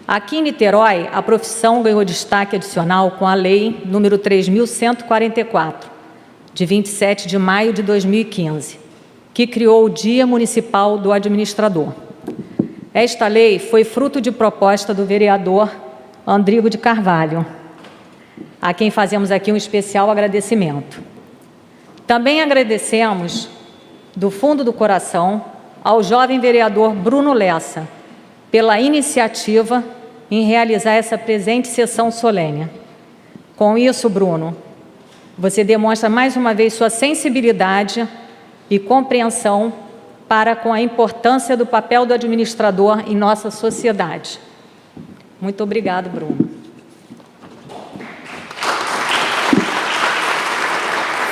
Aqui em Niterói, a profissão ganhou destaque adicional com a Lei número 3.144, de 27 de maio de 2015, que criou o Dia Municipal do Administrador. Esta lei foi fruto de proposta do vereador Andrigo de Carvalho, a quem fazemos aqui um especial agradecimento. Também agradecemos, do fundo do coração, ao jovem vereador Bruno Lessa, pela iniciativa em realizar essa presente sessão solene. Com isso, Bruno, você demonstra mais uma vez sua sensibilidade e compreensão para com a importância do papel do administrador em nossa sociedade. Muito obrigado, Bruno.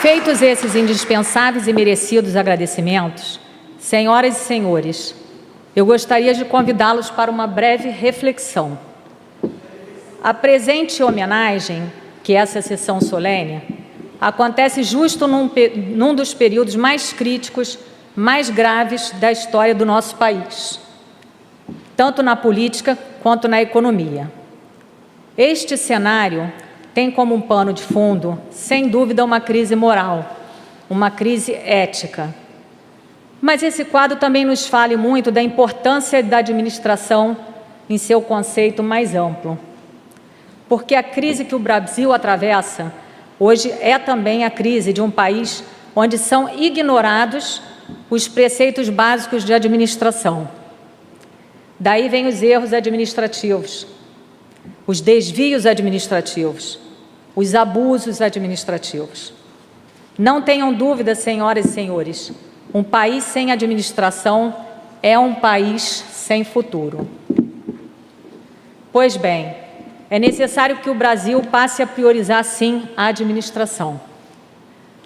Feitos esses indispensáveis e merecidos agradecimentos, senhoras e senhores, eu gostaria de convidá-los para uma breve reflexão. A presente homenagem, que é essa sessão solene, acontece justo num dos períodos mais críticos, mais graves da história do nosso país, tanto na política quanto na economia. Este cenário tem como um pano de fundo, sem dúvida, uma crise moral, uma crise ética. Mas esse quadro também nos fala muito da importância da administração em seu conceito mais amplo. Porque a crise que o Brasil atravessa hoje é também a crise de um país onde são ignorados os preceitos básicos de administração. Daí vêm os erros administrativos, os desvios administrativos, os abusos administrativos. Não tenham dúvida, senhoras e senhores, um país sem administração é um país sem futuro. Pois bem, é necessário que o Brasil passe a priorizar, sim, a administração.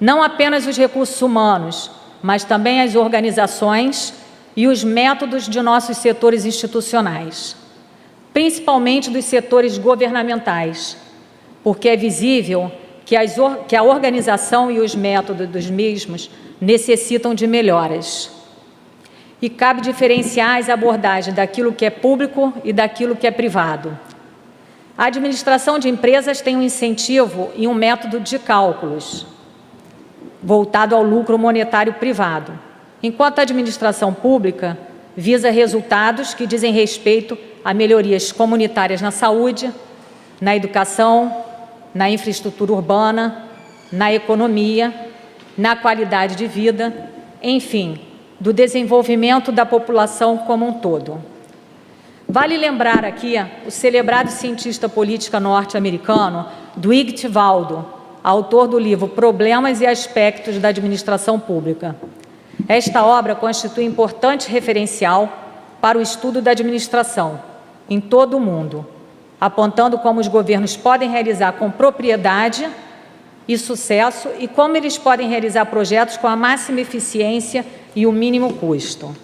Não apenas os recursos humanos, mas também as organizações e os métodos de nossos setores institucionais, principalmente dos setores governamentais, porque é visível que a organização e os métodos dos mesmos necessitam de melhoras. E cabe diferenciar as abordagens daquilo que é público e daquilo que é privado. A administração de empresas tem um incentivo e um método de cálculos voltado ao lucro monetário privado, enquanto a administração pública visa resultados que dizem respeito a melhorias comunitárias na saúde, na educação, na infraestrutura urbana, na economia, na qualidade de vida, enfim, do desenvolvimento da população como um todo. Vale lembrar aqui o celebrado cientista político norte-americano Dwight Waldo, autor do livro Problemas e Aspectos da Administração Pública. Esta obra constitui importante referencial para o estudo da administração em todo o mundo, apontando como os governos podem realizar com propriedade e sucesso e como eles podem realizar projetos com a máxima eficiência e o mínimo custo.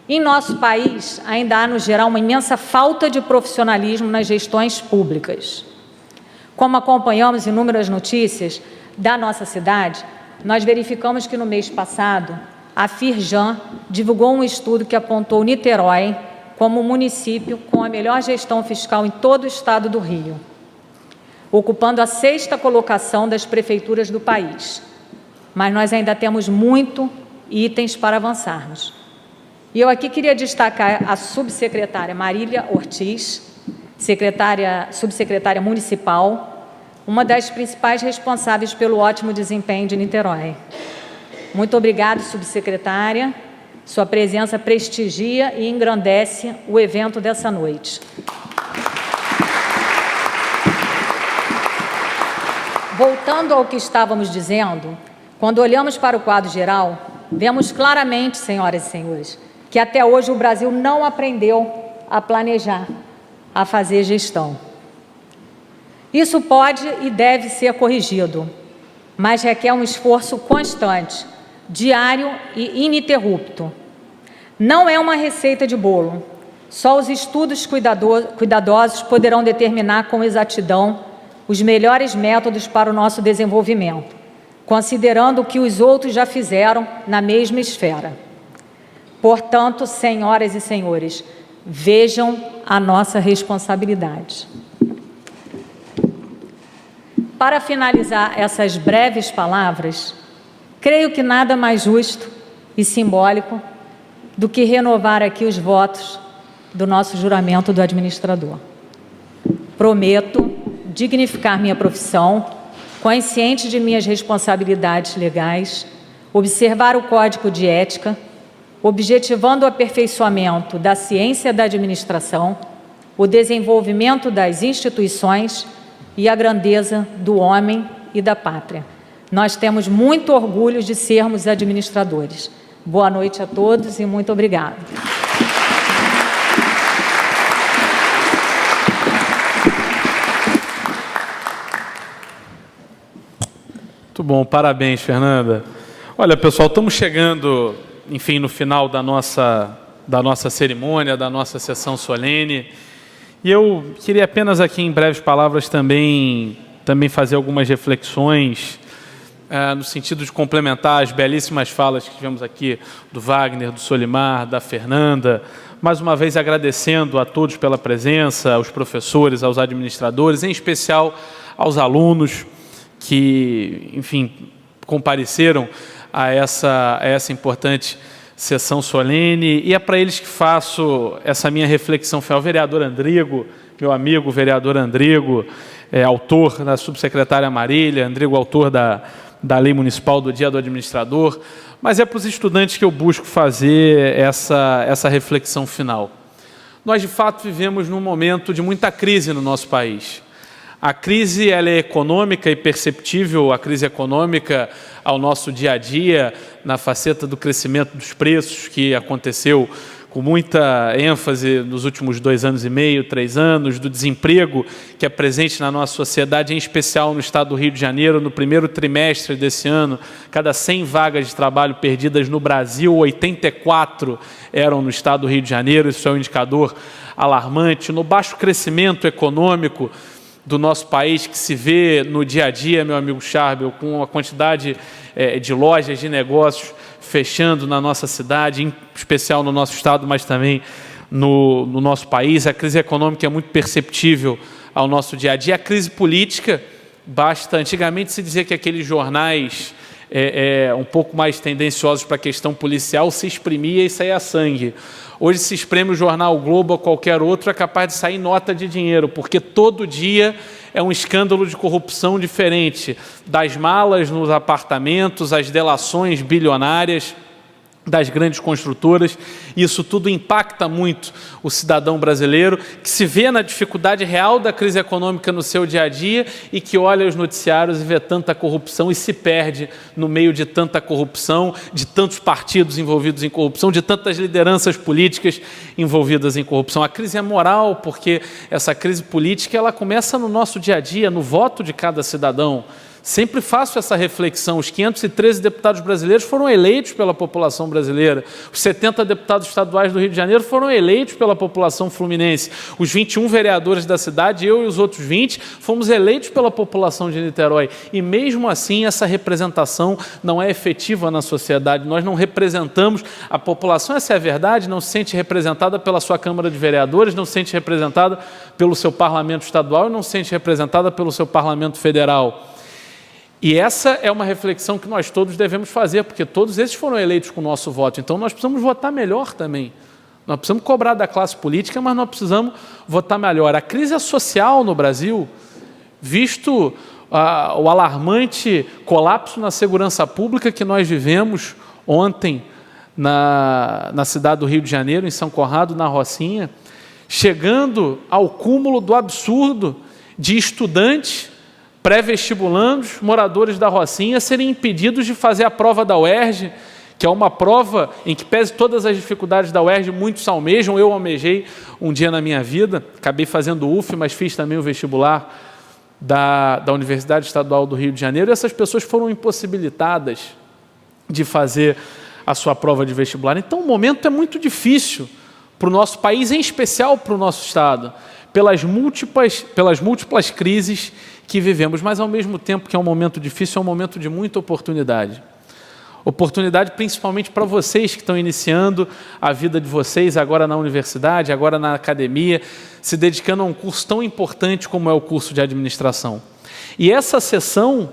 Em nosso país, ainda há, no geral, uma imensa falta de profissionalismo nas gestões públicas. Como acompanhamos inúmeras notícias da nossa cidade, nós verificamos que no mês passado, a Firjan divulgou um estudo que apontou Niterói como o município com a melhor gestão fiscal em todo o estado do Rio, ocupando a 6ª colocação das prefeituras do país. Mas nós ainda temos muitos itens para avançarmos. E eu aqui queria destacar a subsecretária Marília Ortiz, subsecretária municipal, uma das principais responsáveis pelo ótimo desempenho de Niterói. Muito obrigada, subsecretária. Sua presença prestigia e engrandece o evento dessa noite. Voltando ao que estávamos dizendo, quando olhamos para o quadro geral, vemos claramente, senhoras e senhores, que até hoje o Brasil não aprendeu a planejar, a fazer gestão. Isso pode e deve ser corrigido, mas requer um esforço constante, diário e ininterrupto. Não é uma receita de bolo. Só os estudos cuidadosos poderão determinar com exatidão os melhores métodos para o nosso desenvolvimento, considerando o que os outros já fizeram na mesma esfera. Portanto, senhoras e senhores, vejam a nossa responsabilidade. Para finalizar essas breves palavras, creio que nada mais justo e simbólico do que renovar aqui os votos do nosso juramento do administrador. Prometo dignificar minha profissão, consciente de minhas responsabilidades legais, observar o Código de Ética, objetivando o aperfeiçoamento da ciência da administração, o desenvolvimento das instituições e a grandeza do homem e da pátria. Nós temos muito orgulho de sermos administradores. Boa noite a todos e muito obrigada. Muito bom, parabéns, Fernanda. Olha, pessoal, estamos chegando, enfim, no final da nossa cerimônia, da nossa sessão solene. E eu queria apenas aqui, em breves palavras, também também fazer algumas reflexões no sentido de complementar as belíssimas falas que tivemos aqui do Wagner, do Solimar, da Fernanda. Mais uma vez agradecendo a todos pela presença, aos professores, aos administradores, em especial aos alunos que, enfim, compareceram a essa importante sessão solene, e é para eles que faço essa minha reflexão final. O vereador Andrigo, meu amigo vereador Andrigo, autor da subsecretária Marília, Andrigo, autor da Lei Municipal do Dia do Administrador, mas é para os estudantes que eu busco fazer essa reflexão final. Nós, de fato, vivemos num momento de muita crise no nosso país. A crise ela é econômica e perceptível, a crise econômica ao nosso dia a dia, na faceta do crescimento dos preços, que aconteceu com muita ênfase nos últimos 2 anos e meio, 3 anos, do desemprego que é presente na nossa sociedade, em especial no estado do Rio de Janeiro. No primeiro trimestre desse ano, cada 100 vagas de trabalho perdidas no Brasil, 84 eram no estado do Rio de Janeiro. Isso é um indicador alarmante. No baixo crescimento econômico do nosso país, que se vê no dia a dia, meu amigo Charbel, com a quantidade de lojas, de negócios fechando na nossa cidade, em especial no nosso estado, mas também no nosso país. A crise econômica é muito perceptível ao nosso dia a dia. A crise política, basta antigamente se dizer que aqueles jornais um pouco mais tendenciosos para a questão policial se exprimia e saía sangue. Hoje se espreme o jornal o Globo ou qualquer outro, é capaz de sair nota de dinheiro, porque todo dia é um escândalo de corrupção diferente, das malas nos apartamentos, as delações bilionárias das grandes construtoras. Isso tudo impacta muito o cidadão brasileiro, que se vê na dificuldade real da crise econômica no seu dia a dia e que olha os noticiários e vê tanta corrupção e se perde no meio de tanta corrupção, de tantos partidos envolvidos em corrupção, de tantas lideranças políticas envolvidas em corrupção. A crise é moral, porque essa crise política ela começa no nosso dia a dia, no voto de cada cidadão. Sempre faço essa reflexão. Os 513 deputados brasileiros foram eleitos pela população brasileira. Os 70 deputados estaduais do Rio de Janeiro foram eleitos pela população fluminense. Os 21 vereadores da cidade, eu e os outros 20, fomos eleitos pela população de Niterói. E mesmo assim, essa representação não é efetiva na sociedade. Nós não representamos a população, essa é a verdade, não se sente representada pela sua Câmara de Vereadores, não se sente representada pelo seu parlamento estadual e não se sente representada pelo seu parlamento federal. E essa é uma reflexão que nós todos devemos fazer, porque todos esses foram eleitos com o nosso voto. Então, nós precisamos votar melhor também. Nós precisamos cobrar da classe política, mas nós precisamos votar melhor. A crise social no Brasil, visto o alarmante colapso na segurança pública que nós vivemos ontem na cidade do Rio de Janeiro, em São Conrado, na Rocinha, chegando ao cúmulo do absurdo de estudantes pré-vestibulandos, moradores da Rocinha, serem impedidos de fazer a prova da UERJ, que é uma prova em que, pese todas as dificuldades da UERJ, muitos almejam. Eu almejei um dia na minha vida, acabei fazendo o UF, mas fiz também o vestibular da Universidade Estadual do Rio de Janeiro, e essas pessoas foram impossibilitadas de fazer a sua prova de vestibular. Então, o momento é muito difícil para o nosso país, em especial para o nosso estado, pelas múltiplas crises que vivemos, mas ao mesmo tempo que é um momento difícil, é um momento de muita oportunidade. Oportunidade principalmente para vocês que estão iniciando a vida de vocês agora na universidade, agora na academia, se dedicando a um curso tão importante como é o curso de administração. E essa sessão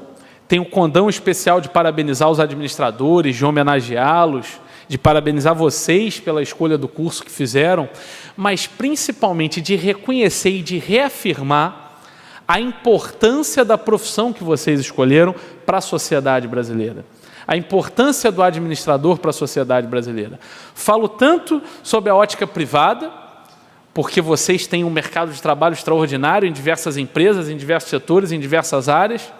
tem um condão especial de parabenizar os administradores, de homenageá-los, de parabenizar vocês pela escolha do curso que fizeram, mas principalmente de reconhecer e de reafirmar a importância da profissão que vocês escolheram para a sociedade brasileira. A importância do administrador para a sociedade brasileira. Falo tanto sobre a ótica privada, porque vocês têm um mercado de trabalho extraordinário em diversas empresas, em diversos setores, em diversas áreas,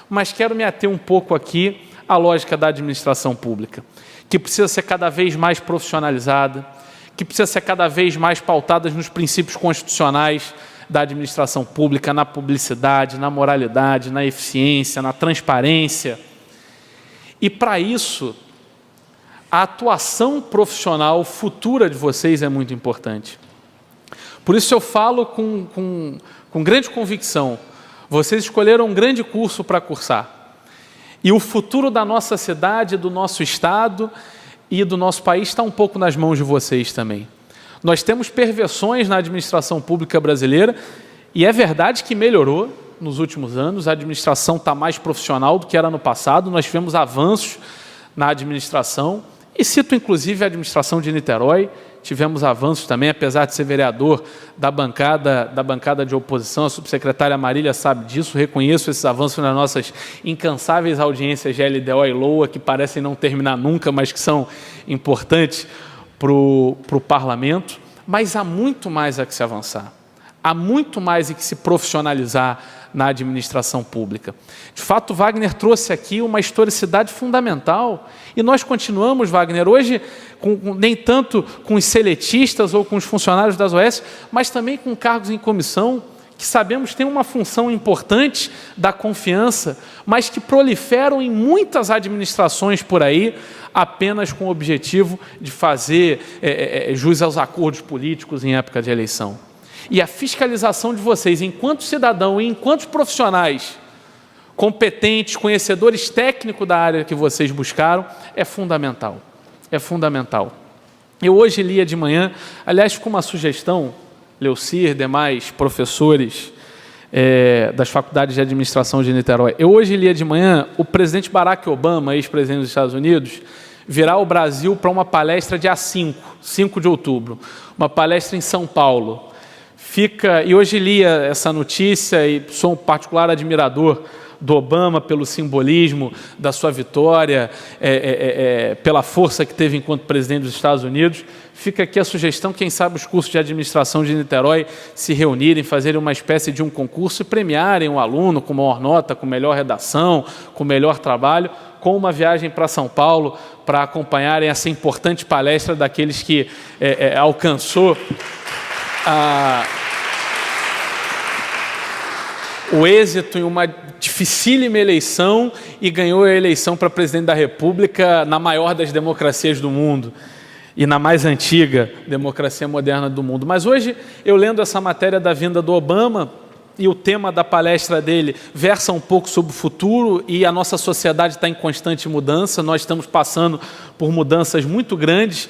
mas quero me ater um pouco aqui à lógica da administração pública, que precisa ser cada vez mais profissionalizada, que precisa ser cada vez mais pautada nos princípios constitucionais da administração pública, na publicidade, na moralidade, na eficiência, na transparência. E, para isso, a atuação profissional futura de vocês é muito importante. Por isso eu falo com grande convicção, Vocês escolheram um grande curso para cursar. E o futuro da nossa cidade, do nosso estado e do nosso país está um pouco nas mãos de vocês também. Nós temos perversões na administração pública brasileira e é verdade que melhorou nos últimos anos. A administração está mais profissional do que era no passado. Nós tivemos avanços na administração e cito inclusive a administração de Niterói. Tivemos avanços também, apesar de ser vereador da bancada de oposição, a subsecretária Marília sabe disso, reconheço esses avanços nas nossas incansáveis audiências de LDO e LOA, que parecem não terminar nunca, mas que são importantes para o parlamento. Mas há muito mais a que se avançar, há muito mais a que se profissionalizar na administração pública. De fato, Wagner trouxe aqui uma historicidade fundamental e nós continuamos, Wagner, hoje, nem tanto com os seletistas ou com os funcionários das OS, mas também com cargos em comissão, que sabemos têm uma função importante da confiança, mas que proliferam em muitas administrações por aí, apenas com o objetivo de fazer jus aos acordos políticos em época de eleição. E a fiscalização de vocês, enquanto cidadão e enquanto profissionais competentes, conhecedores técnicos da área que vocês buscaram, é fundamental. É fundamental. Eu hoje lia de manhã, aliás, com uma sugestão, Leucir, demais professores das faculdades de administração de Niterói, eu hoje lia de manhã o presidente Barack Obama, ex-presidente dos Estados Unidos, virá ao Brasil para uma palestra dia 5 de outubro, uma palestra em São Paulo. E hoje lia essa notícia e sou um particular admirador do Obama pelo simbolismo da sua vitória, pela força que teve enquanto presidente dos Estados Unidos. Fica aqui a sugestão, quem sabe os cursos de administração de Niterói se reunirem, fazerem uma espécie de um concurso e premiarem um aluno com maior nota, com melhor redação, com melhor trabalho, com uma viagem para São Paulo, para acompanharem essa importante palestra daqueles que alcançou o êxito em uma dificílima eleição e ganhou a eleição para presidente da República na maior das democracias do mundo e na mais antiga democracia moderna do mundo. Mas hoje, eu lendo essa matéria da vinda do Obama, e o tema da palestra dele versa um pouco sobre o futuro e a nossa sociedade está em constante mudança, nós estamos passando por mudanças muito grandes,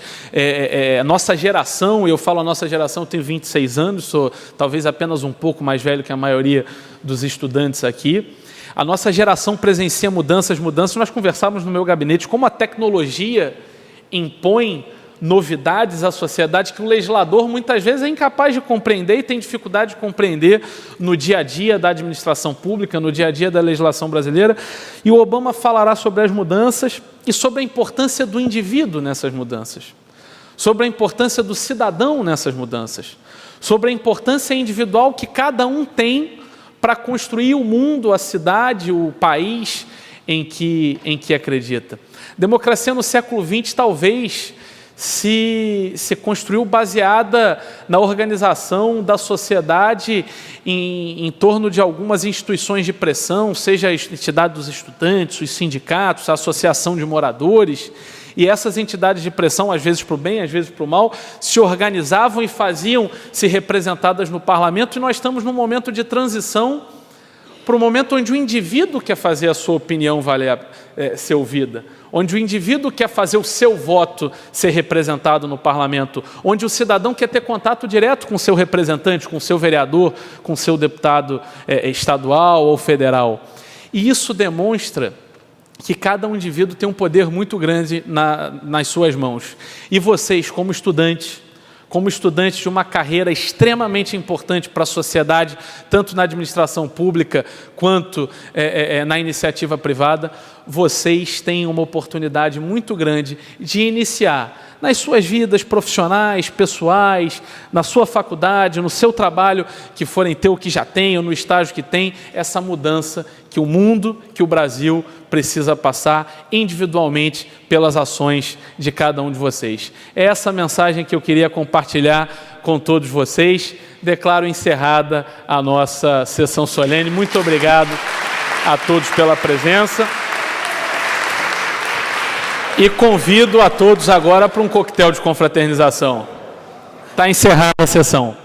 nossa geração, eu falo a nossa geração, eu tenho 26 anos, sou talvez apenas um pouco mais velho que a maioria dos estudantes aqui, a nossa geração presencia mudanças, nós conversávamos no meu gabinete como a tecnologia impõe novidades à sociedade que o legislador muitas vezes é incapaz de compreender e tem dificuldade de compreender no dia a dia da administração pública, no dia a dia da legislação brasileira. E o Obama falará sobre as mudanças e sobre a importância do indivíduo nessas mudanças, sobre a importância do cidadão nessas mudanças, sobre a importância individual que cada um tem para construir o mundo, a cidade, o país em que acredita. Democracia no século XX talvez se construiu baseada na organização da sociedade em torno de algumas instituições de pressão, seja a entidade dos estudantes, os sindicatos, a associação de moradores, e essas entidades de pressão, às vezes para o bem, às vezes para o mal, se organizavam e faziam-se representadas no parlamento, e nós estamos num momento de transição para o momento onde o indivíduo quer fazer a sua opinião ser ouvida, onde o indivíduo quer fazer o seu voto ser representado no parlamento, onde o cidadão quer ter contato direto com o seu representante, com o seu vereador, com o seu deputado estadual ou federal. E isso demonstra que cada um indivíduo tem um poder muito grande nas suas mãos. E vocês, como estudantes de uma carreira extremamente importante para a sociedade, tanto na administração pública quanto na iniciativa privada, vocês têm uma oportunidade muito grande de iniciar nas suas vidas profissionais, pessoais, na sua faculdade, no seu trabalho que forem ter, ou que já tem, ou no estágio que tem, essa mudança que o mundo, que o Brasil precisa passar individualmente pelas ações de cada um de vocês. É essa mensagem que eu queria compartilhar com todos vocês. Declaro encerrada a nossa sessão solene. Muito obrigado a todos pela presença. E convido a todos agora para um coquetel de confraternização. Está encerrada a sessão.